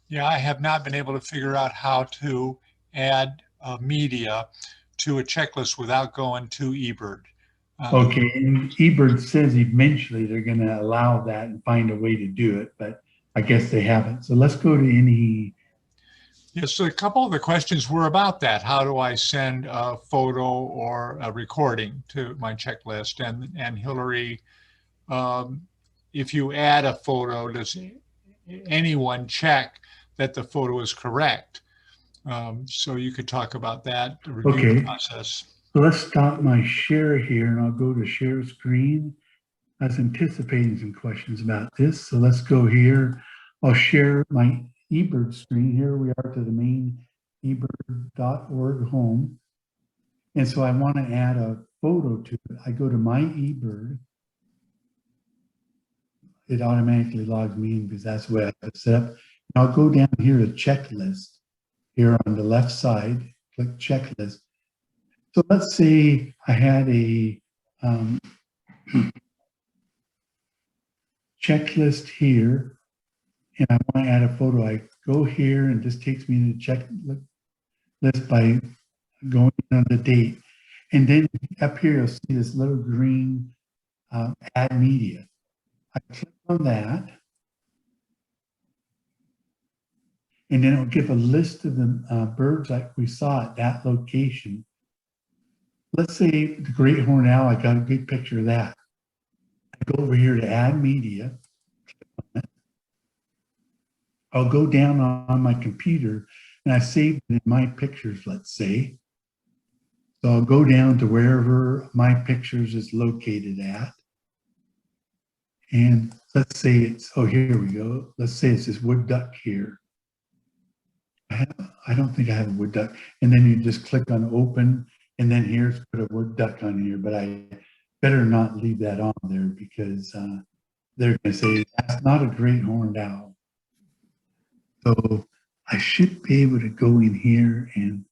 Yeah, I have not been able to figure out how to add media to a checklist without going to eBird. Okay, and eBird says eventually they're going to allow that and find a way to do it, but I guess they haven't. So let's go to any. Yes, so a couple of the questions were about that. How do I send a photo or a recording to my checklist? And Hillary, if you add a photo, does anyone check that the photo is correct? So you could talk about that, the review Okay, process. so let's stop my share here and I'll go to share screen. I was anticipating some questions about this. So let's go here. I'll share my eBird screen. Here we are to the main eBird.org home. And so I want to add a photo to it. I go to my eBird. It automatically logs me in because that's the way I have it set up. And I'll go down here to checklist. Here on the left side, click checklist. So let's say I had a checklist here and I want to add a photo. I go here and this takes me to checklist by going on the date. And then up here, you'll see this little green add media. I click on that. And then it'll give a list of the birds like we saw at that location. Let's say the great horned owl, I got a good picture of that. I go over here to add media. I'll go down on my computer and I saved it in my pictures, let's say. So I'll go down to wherever my pictures is located at. And let's say it's, oh, here we go. Let's say it's this wood duck here. I don't think I have a wood duck. And then you just click on open and then here's put a wood duck on here, but I better not leave that on there because they're going to say that's not a great horned owl. So I should be able to go in here and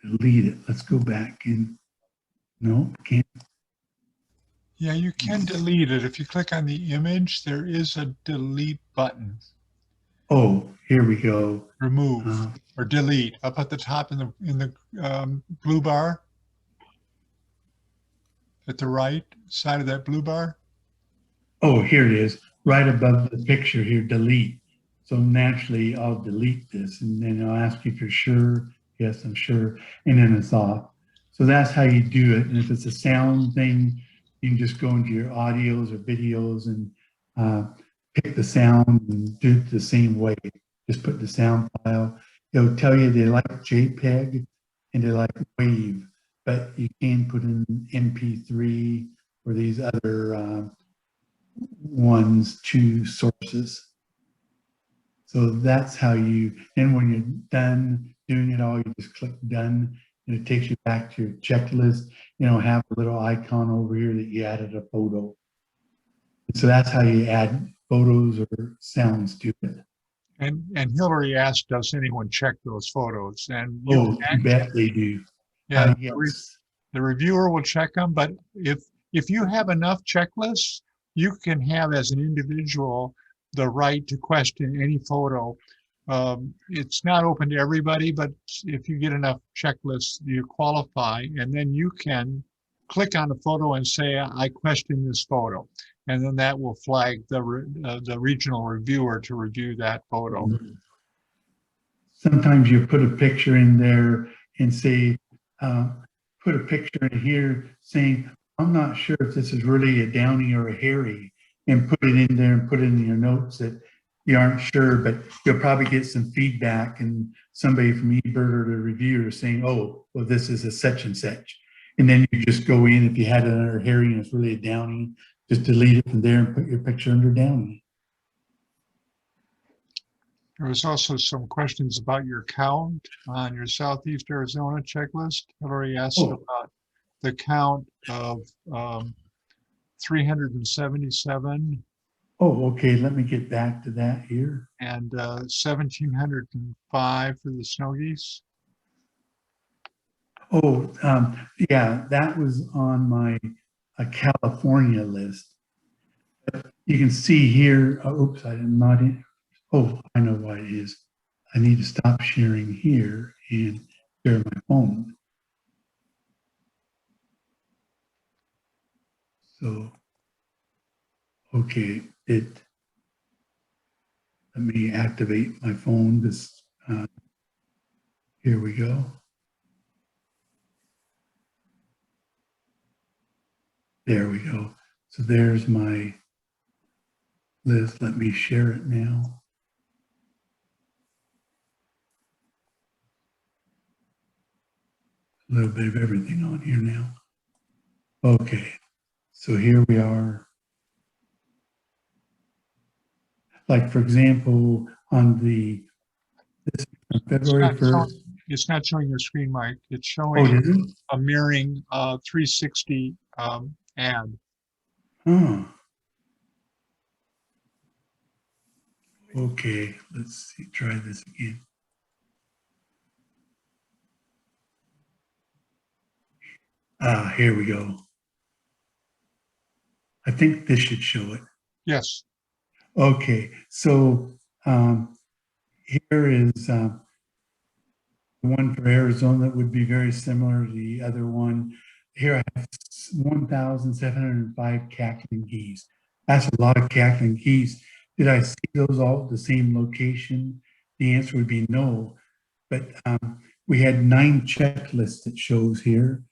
delete it. Let's go back in. No, can't. Yeah, you can delete it. If you click on the image, there is a delete button. Oh, here we go. Remove or delete up at the top in the blue bar. At the right side of that blue bar. Oh, here it is, right above the picture here, delete. So naturally, I'll delete this, and then I'll ask you if you're sure. Yes, I'm sure, and then it's off. So that's how you do it. And if it's a sound thing, you can just go into your audios or videos and pick the sound and do it the same way. Just put the sound file. It'll tell you they like JPEG and they like WAV, but you can put in MP3 or these other ones to sources. So that's how you, then when you're done doing it all, you just click done and it takes you back to your checklist. You know, have a little icon over here that you added a photo. And so that's how you add photos or sounds to it. And Hillary asked, does anyone check those photos? And you bet they do. Yeah, yes. The reviewer will check them, but if you have enough checklists, you can have as an individual the right to question any photo. It's not open to everybody, but if you get enough checklists, you qualify, and then you can click on the photo and say, I question this photo. And then that will flag the regional reviewer to review that photo. Sometimes you put a picture in there and say, put a picture in here saying, I'm not sure if this is really a downy or a hairy, and put it in there and put it in your notes that you aren't sure, but you'll probably get some feedback and somebody from eBird or the reviewer saying, oh, well, this is a such and such. And then you just go in, if you had another hairy and it's really a downy, just delete it from there and put your picture under downy. There was also some questions about your count on your Southeast Arizona checklist. Hillary asked about the count of 377. Oh, okay. Let me get back to that here. And 1,705 for the snow geese. Oh, yeah, that was on my California list. You can see here, oops, I'm not in. Oh, I know why it is. I need to stop sharing here and share my phone. So, okay, let me activate my phone. This, here we go. There we go. So there's my list. Let me share it now. a little bit of everything on here now. Okay, so here we are. Like, for example, on this February 1st. It's not showing your screen, Mike. It's Oh, showing did it? a mirroring 360 ad. Huh. Okay, let's see, try this again. Ah, here we go. I think this should show it. Yes. Okay, so here is the one for Arizona that would be very similar to the other one. Here I have 1,705 cackling geese. That's a lot of cackling geese. Did I see those all at the same location? The answer would be no. But we had 9 checklists it shows here.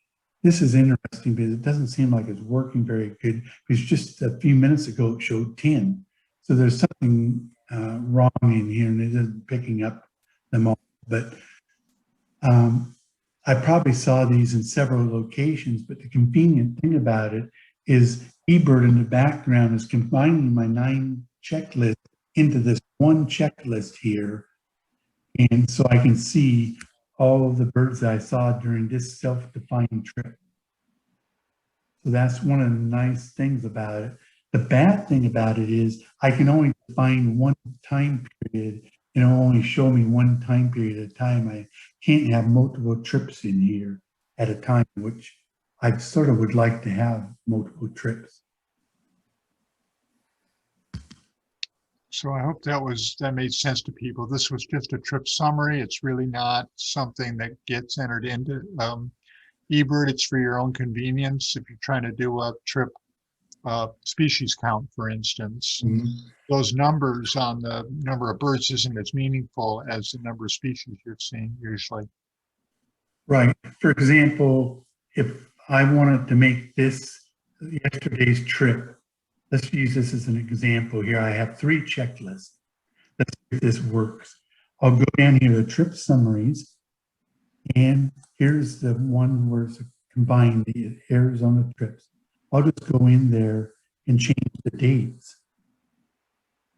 This is interesting because it doesn't seem like it's working very good because just a few minutes ago it showed 10. So there's something wrong in here and it isn't picking up them all. But I probably saw these in several locations, but the convenient thing about it is eBird in the background is combining my 9 checklists into this one checklist here. And so I can see all of the birds that I saw during this self-defined trip. So that's one of the nice things about it. The bad thing about it is I can only define one time period and it'll only show me one time period at a time. I can't have multiple trips in here at a time, which I sort of would like to have multiple trips. So I hope that made sense to people. This was just a trip summary. It's really not something that gets entered into eBird. It's for your own convenience. If you're trying to do a trip species count, for instance, those numbers on the number of birds isn't as meaningful as the number of species you're seeing usually. Right. For example, if I wanted to make this yesterday's trip, let's use this as an example here. I have 3 checklists. Let's see if this works. I'll go down here to trip summaries, and here's the one where it's combined the Arizona trips. I'll just go in there and change the dates.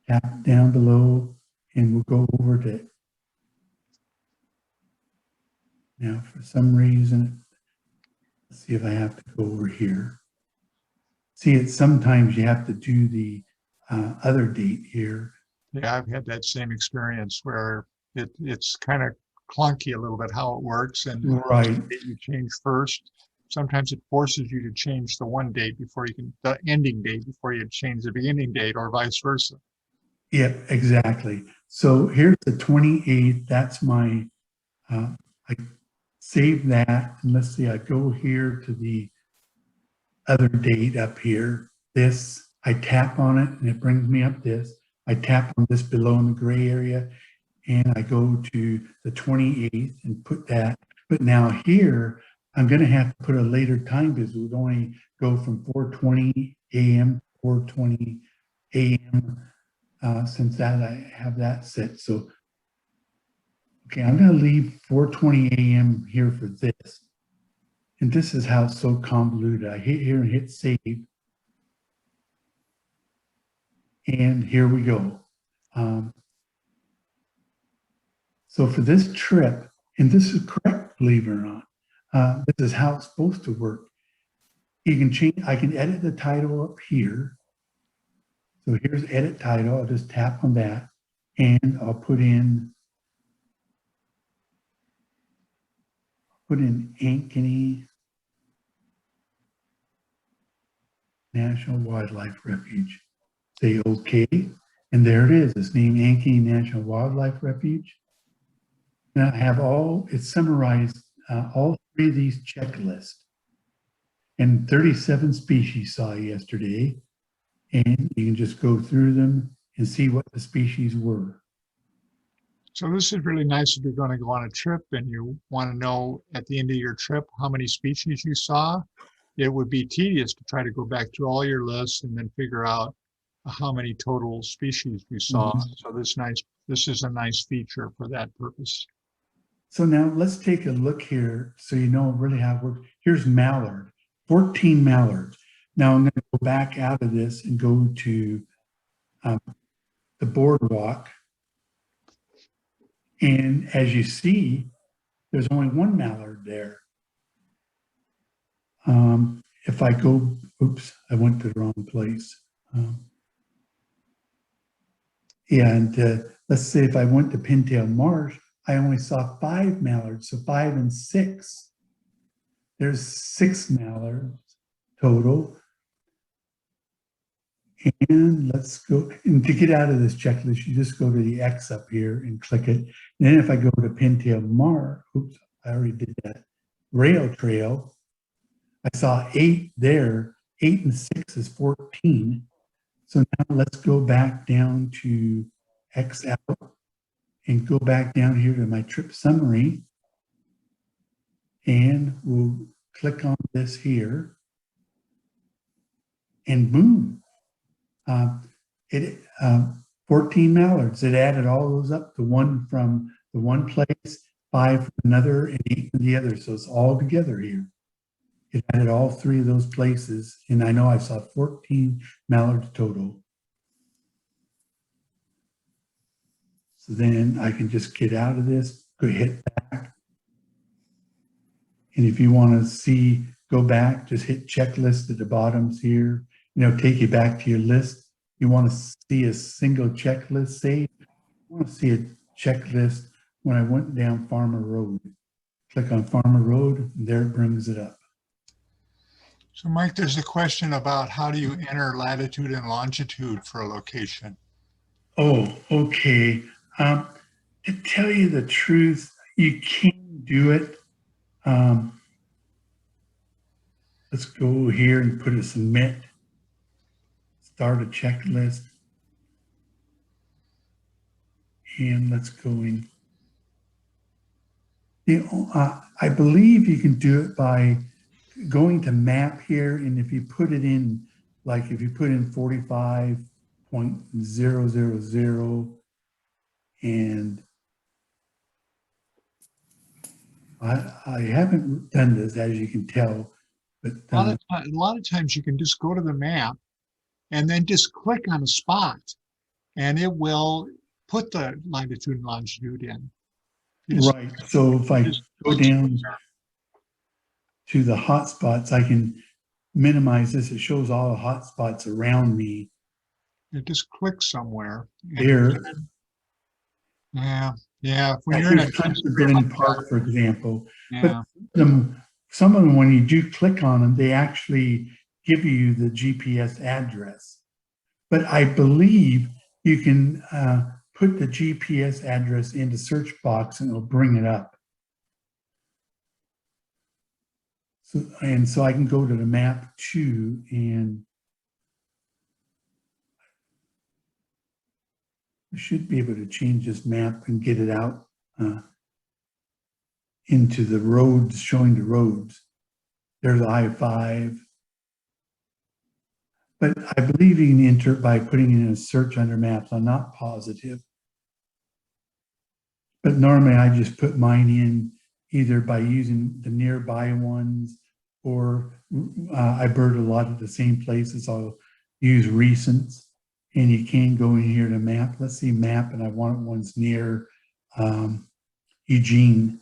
Tap down below, and we'll go over to it. Now, for some reason, let's see if I have to go over here. See, it sometimes you have to do the other date here. Yeah, I've had that same experience where it's kind of clunky a little bit how it works, and right, you change first. Sometimes it forces you to change the one date before you can, the ending date before you change the beginning date, or vice versa. Yep, exactly. So here's the 28th. That's my, I save that. And let's see, I go here to the other date up here. This, I tap on it and it brings me up this. I tap on this below in the gray area and I go to the 28th and put that. But now here, I'm going to have to put a later time because it would only go from 4:20 a.m. to 4:20 a.m. Since that I have that set. So, okay, I'm going to leave 4:20 a.m. here for this. And this is how it's so convoluted. I hit here and hit save. And here we go. So for this trip, and this is correct, believe it or not, this is how it's supposed to work. You can change, I can edit the title up here. So here's edit title. I'll just tap on that and I'll put in Ankeny National Wildlife Refuge. Say okay. And there it is. It's named Ankeny National Wildlife Refuge. And I have it's summarized all 3 of these checklists. And 37 species saw yesterday. And you can just go through them and see what the species were. So this is really nice if you're going to go on a trip and you want to know at the end of your trip how many species you saw. It would be tedious to try to go back through all your lists and then figure out how many total species you saw. So this is a nice feature for that purpose. So now let's take a look here so you know really how it works. Here's mallard, 14 mallards. Now I'm going to go back out of this and go to the boardwalk. And as you see, there's only one mallard there. If I go, oops, I went to the wrong place. And let's say if I went to Pintail Marsh, I only saw 5 mallards, so 5 and 6. There's 6 mallards total. And let's go, and to get out of this checklist, you just go to the X up here and click it. And then if I go to Pintail Marsh, oops, I already did that, Rail Trail, I saw 8 there, 8 and 6 is 14. So now let's go back down to X out and go back down here to my trip summary. And we'll click on this here. And boom, 14 mallards. It added all those up to 1 from the one place, 5 from another, and 8 from the other. So it's all together here. It added all 3 of those places. And I know I saw 14 mallards total. So then I can just get out of this, go hit back. And if you want to see, go back, just hit checklist at the bottoms here. Take you back to your list. You want to see a single checklist saved. I want to see a checklist when I went down Farmer Road. Click on Farmer Road, and there it brings it up. So Mike, there's a question about how do you enter latitude and longitude for a location? Oh, okay. To tell you the truth, you can do it. Let's go here and put a submit. Start a checklist. And let's go in. I believe you can do it by going to map here. And if you put it in, like if you put in 45.000, and I haven't done this, as you can tell, but a lot of times you can just go to the map and then just click on a spot and it will put the latitude and longitude in. Right. So if I go down to the hotspots, I can minimize this. It shows all the hotspots around me. You just click somewhere. Here. Yeah. When you're in a Glen Park, for example. Yeah. But some of them, when you do click on them, they actually give you the GPS address. But I believe you can put the GPS address into search box and it'll bring it up. So I can go to the map too, and I should be able to change this map and get it out into the roads, showing the roads. There's I-5. But I believe you can enter it by putting it in a search under maps. I'm not positive. But normally I just put mine in either by using the nearby ones, or I bird a lot at the same places. I'll use recents, and you can go in here to map. Let's see map, and I want ones near Eugene.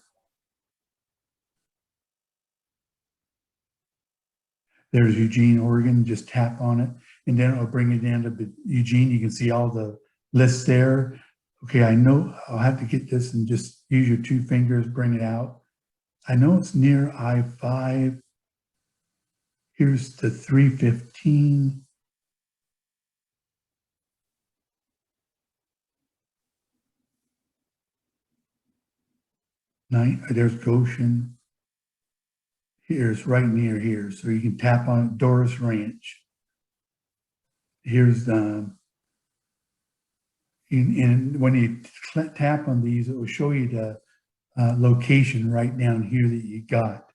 There's Eugene, Oregon. Just tap on it, and then it'll bring it down to Eugene. You can see all the lists there. Okay, I know I'll have to get this and just use your 2 fingers, bring it out. I know it's near I-5. Here's the 315. There's Goshen. Here's right near here. So you can tap on it, Doris Ranch. Here's the, and when you tap on these, it will show you the location right down here that you got.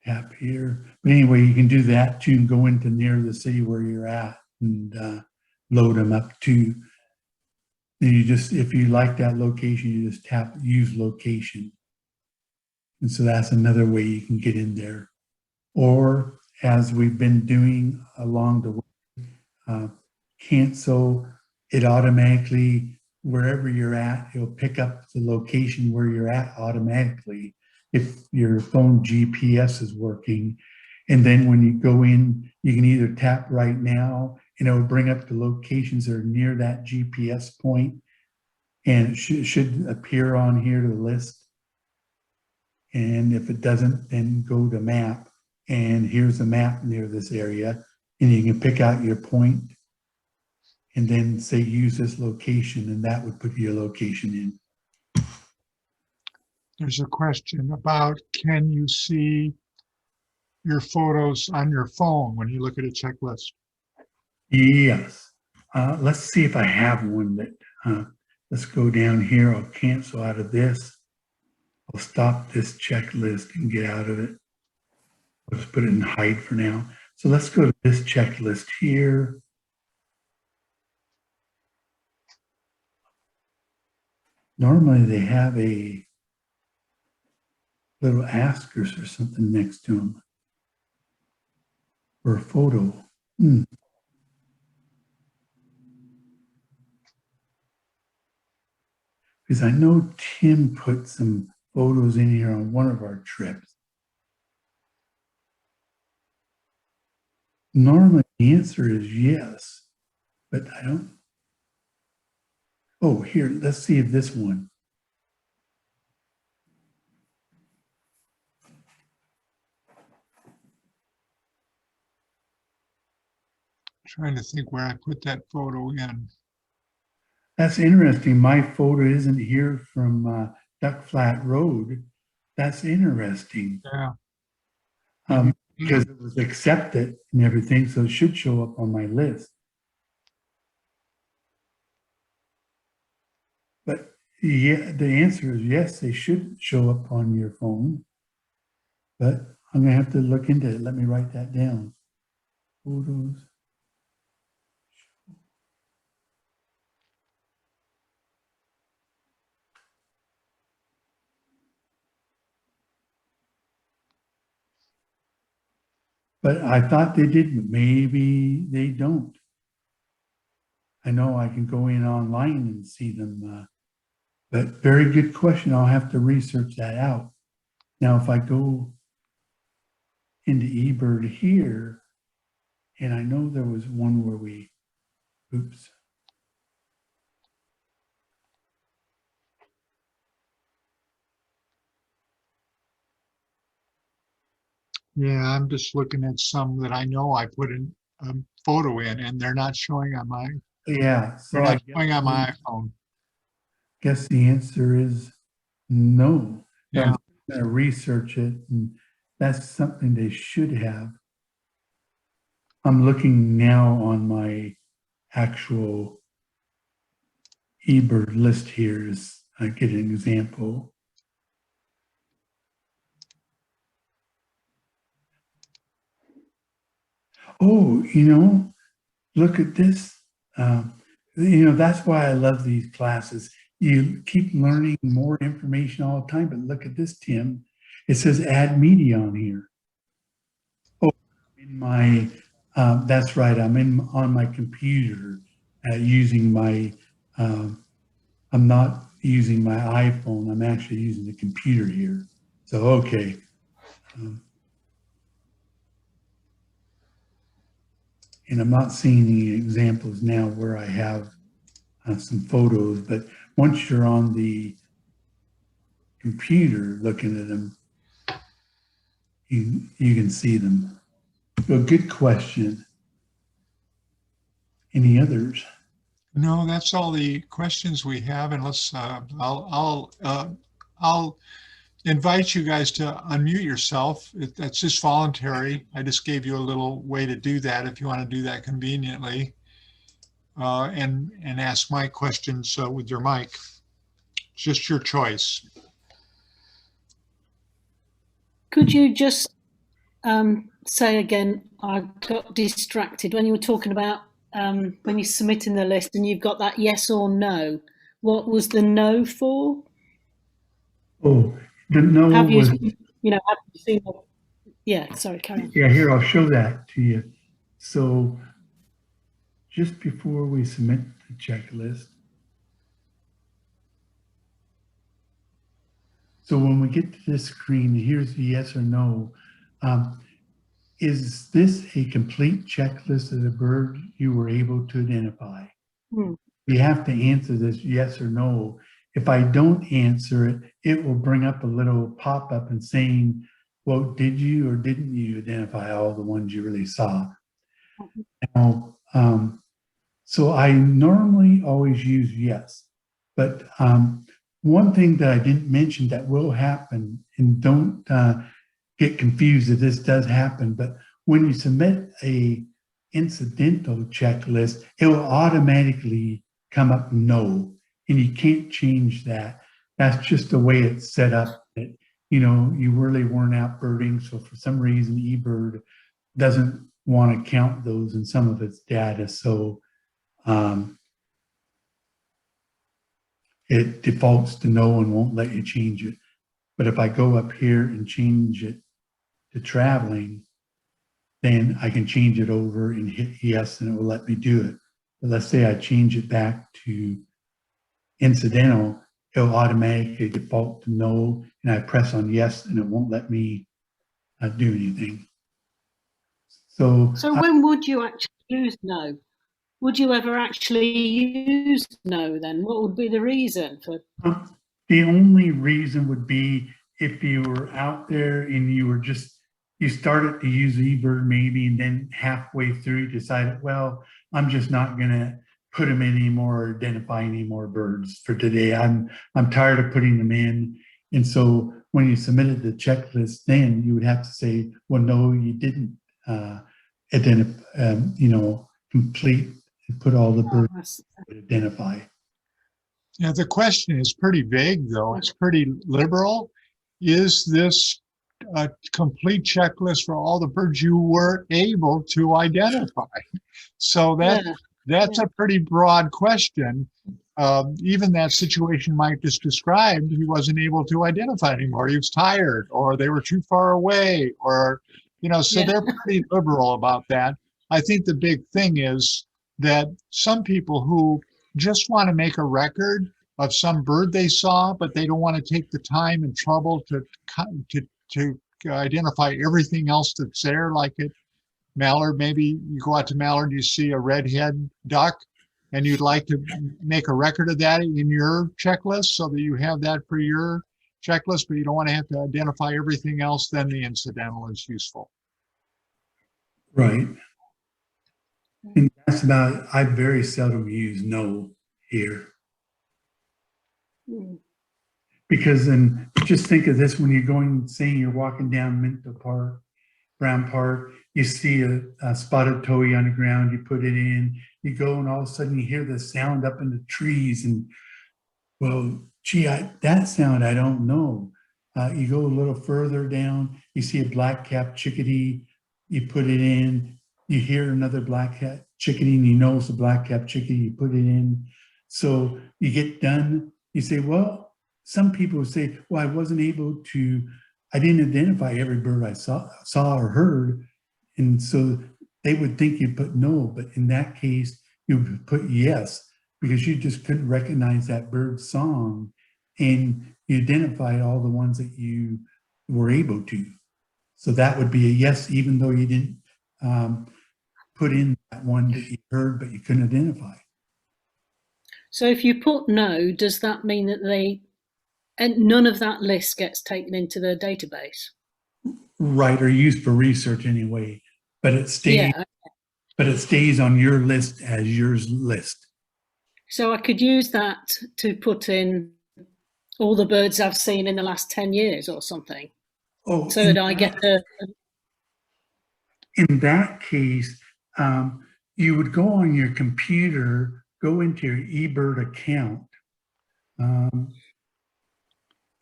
Tap here. But anyway, you can do that too and go into near the city where you're at and load them up too. Then you just, if you like that location, you just tap use location. And so that's another way you can get in there. Or as we've been doing along the way, cancel it automatically wherever you're at. It'll pick up the location where you're at automatically if your phone GPS is working. And then when you go in, you can either tap right now and it will bring up the locations that are near that GPS point, and it should appear on here to the list. And if it doesn't, then go to map, and here's the map near this area, and you can pick out your point and then say use this location, and that would put your location in. There's a question about, can you see your photos on your phone when you look at a checklist? Yes. Let's see if I have one that, let's go down here. I'll cancel out of this. I'll stop this checklist and get out of it. Let's put it in hide for now. So let's go to this checklist here. Normally they have a little asterisk or something next to them for a photo. Because I know Tim put some photos in here on one of our trips. Normally the answer is yes, but I don't. Oh, here, let's see if this one. Trying to think where I put that photo in. That's interesting. My photo isn't here from Duck Flat Road. That's interesting. Yeah. Because it was accepted and everything, so it should show up on my list. But yeah, the answer is yes, they should show up on your phone. But I'm gonna have to look into it. Let me write that down. Photos. But I thought they did, but maybe they don't. I know I can go in online and see them, but very good question. I'll have to research that out. Now, if I go into eBird here, and I know there was one where we, oops. Yeah, I'm just looking at some that I know I put in a photo in, and they're not showing on my. Yeah, so They're not showing on my iPhone. guess the answer is no. Yeah. I'm going to research it, and that's something they should have. I'm looking now on my actual eBird list here as I get an example. Oh, look at this. That's why I love these classes. You keep learning more information all the time, but look at this, Tim. It says add media on here. Oh, in my, that's right. I'm on my computer using my, I'm not using my iPhone. I'm actually using the computer here. So, okay. And I'm not seeing any examples now where I have some photos, but once you're on the computer looking at them, you can see them. So good question. Any others? No, that's all the questions we have, and let's. I'll invite you guys to unmute yourself. That's just voluntary. I just gave you a little way to do that if you want to do that conveniently, and ask my questions with your mic. It's just your choice. Could you just say again, I got distracted when you were talking about when you're submitting the list and you've got that yes or no. What was the no for? Oh, the no Have you, was, have you seen? Yeah, sorry, carry on. yeah, here, I'll show that to you. So just before we submit the checklist, so when we get to this screen, here's the yes or no. Is this a complete checklist of the bird you were able to identify? Hmm. You have to answer this yes or no. If I don't answer it, it will bring up a little pop-up and saying, well, did you or didn't you identify all the ones you really saw? Now, so I normally always use yes, but one thing that I didn't mention that will happen, and don't get confused if this does happen, but when you submit a incidental checklist, it will automatically come up no, and you can't change that. That's just the way it's set up. That, you really weren't out birding, so for some reason eBird doesn't want to count those in some of its data, so it defaults to no and won't let you change it. But if I go up here and change it to traveling, then I can change it over and hit yes, and it will let me do it. But let's say I change it back to incidental, it'll automatically default to no, and I press on yes, and it won't let me do anything. So when would you actually use no? Would you ever actually use no then? What would be the reason for? the only reason would be if you were out there and you started to use eBird maybe, and then halfway through you decided, well, I'm just not going to put them in anymore or identify any more birds for today. I'm tired of putting them in. And so when you submitted the checklist, then you would have to say, well, no, you didn't identify, complete and put all the birds to identify. Yeah, the question is pretty vague, though. It's pretty liberal. Is this a complete checklist for all the birds you were able to identify? So that's a pretty broad question. Even that situation Mike just described, he wasn't able to identify anymore. He was tired, or they were too far away, or, so they're pretty liberal about that. I think the big thing is that some people who just want to make a record of some bird they saw, but they don't want to take the time and trouble to identify everything else that's there, like it mallard. Maybe you go out to Mallard, you see a redhead duck, and you'd like to make a record of that in your checklist so that you have that for your checklist, but you don't want to have to identify everything else. Then the incidental is useful. Right. And that's about, I very seldom use no here. Because then just think of this, when you're going, saying you're walking down Minto Park, Brown Park, you see a spotted towhee on the ground, you put it in, you go, and all of a sudden you hear the sound up in the trees, and well, gee, that sound I don't know. You go a little further down, you see a black-capped chickadee, you put it in, you hear another black-capped chickadee, and you know it's a black-capped chickadee, you put it in. So you get done, you say, well, some people say, well, I wasn't able to, I didn't identify every bird I saw or heard. And so they would think you put no, but in that case, you would put yes, because you just couldn't recognize that bird's song, and you identified all the ones that you were able to. So that would be a yes, even though you didn't put in that one that you heard, but you couldn't identify. So if you put no, does that mean that none of that list gets taken into the database? Right, or used for research anyway, but it stays, but it stays on your list as yours list. So I could use that to put in all the birds I've seen in the last 10 years or something. Oh, so that I get the. In that case, you would go on your computer, go into your eBird account.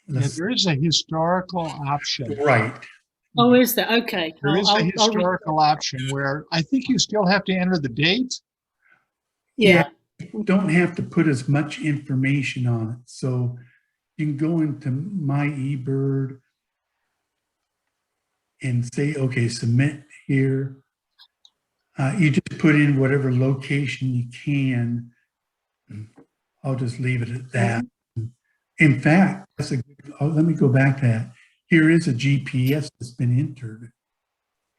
There is a historical option. Right. Oh, is there? Okay. There is a historical option where I think you still have to enter the date, Yeah. You don't have to put as much information on it. So you can go into my eBird and say, okay, submit here. You just put in whatever location you can. I'll just leave it at that. In fact, let me go back to that. Here is a GPS that's been entered.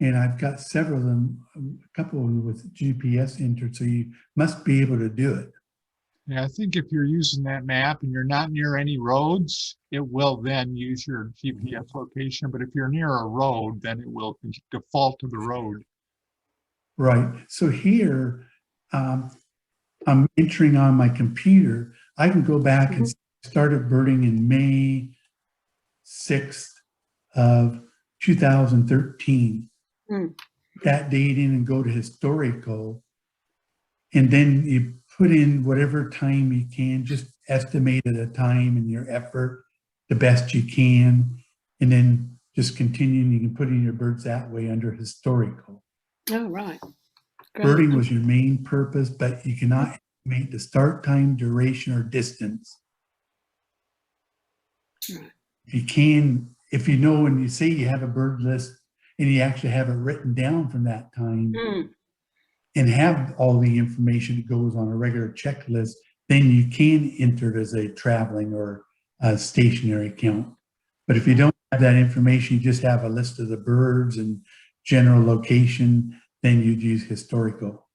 And I've got several of them, a couple of them with GPS entered, so you must be able to do it. Yeah, I think if you're using that map and you're not near any roads, it will then use your GPS location. But if you're near a road, then it will default to the road. Right. So here, I'm entering on my computer. I can go back and started birding in May 6th of 2013. That date in and go to historical. And then you put in whatever time you can, just estimate at a time and your effort the best you can. And then just continue, and you can put in your birds that way under historical. Oh, right. Great. Birding was your main purpose, but you cannot estimate the start time, duration, or distance. Right. You can, if you know, when you say you have a bird list and you actually have it written down from that time and have all the information that goes on a regular checklist, then you can enter it as a traveling or a stationary count. But if you don't have that information, you just have a list of the birds and general location, then you'd use historical.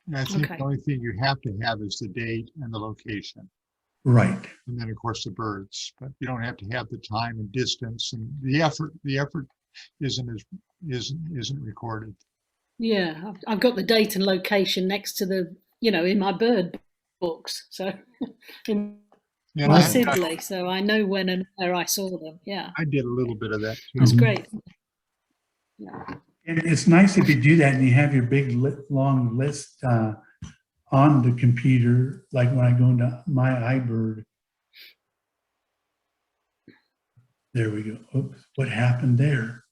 And I think the only thing you have to have is the date and the location. Right. And then of course the birds, but you don't have to have the time and distance, and the effort isn't recorded. Yeah, I've got the date and location next to the, in my bird books. So in my Sidley, so I know when and where I saw them. Yeah. I did a little bit of that too. That's great. Yeah. And it's nice if you do that and you have your big long list on the computer, like when I go into my eBird. There we go. Oops, what happened there?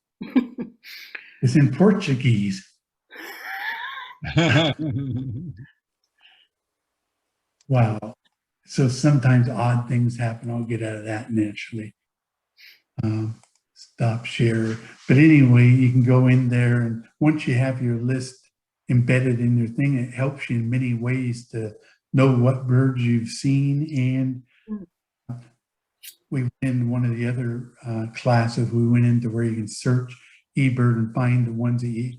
It's in Portuguese. Wow. So sometimes odd things happen. I'll get out of that naturally. Stop share. But anyway, you can go in there, and once you have your list embedded in your thing, it helps you in many ways to know what birds you've seen. And we went in one of the other classes, we went into where you can search eBird and find the ones that you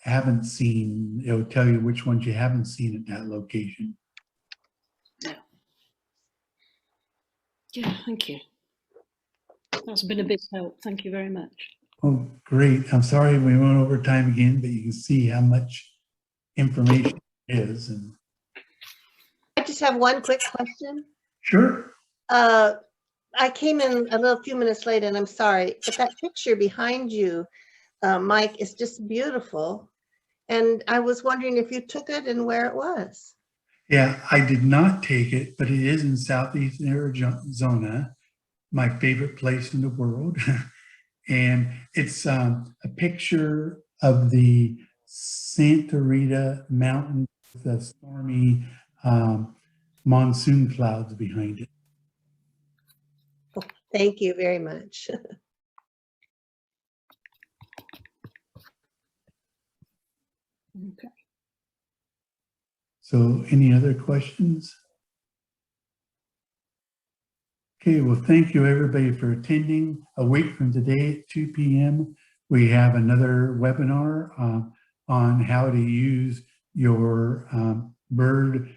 haven't seen. It'll tell you which ones you haven't seen at that location. Yeah, thank you. That's been a big help. Thank you very much. Oh, great. I'm sorry we went over time again, but you can see how much information it is. And I just have one quick question. Sure. I came in a few minutes late, and I'm sorry, but that picture behind you, Mike, is just beautiful. And I was wondering if you took it and where it was. Yeah, I did not take it, but it is in Southeast Arizona, my favorite place in the world. And it's a picture of the Santa Rita Mountain with the stormy monsoon clouds behind it. Thank you very much. Okay. So any other questions? Okay, well, thank you everybody for attending. A week from today at 2 p.m., we have another webinar on how to use your bird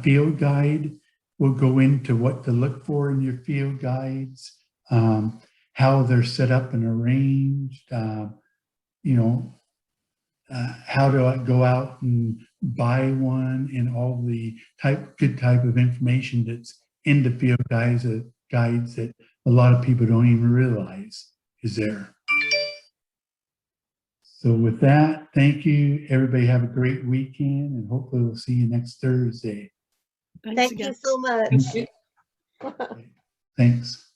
field guide. We'll go into what to look for in your field guides, how they're set up and arranged, how do I go out and buy one, and all the good type of information that's in the field guides that a lot of people don't even realize is there. So with that, thank you. Everybody have a great weekend, and hopefully we'll see you next Thursday. Thank you so much. Thanks.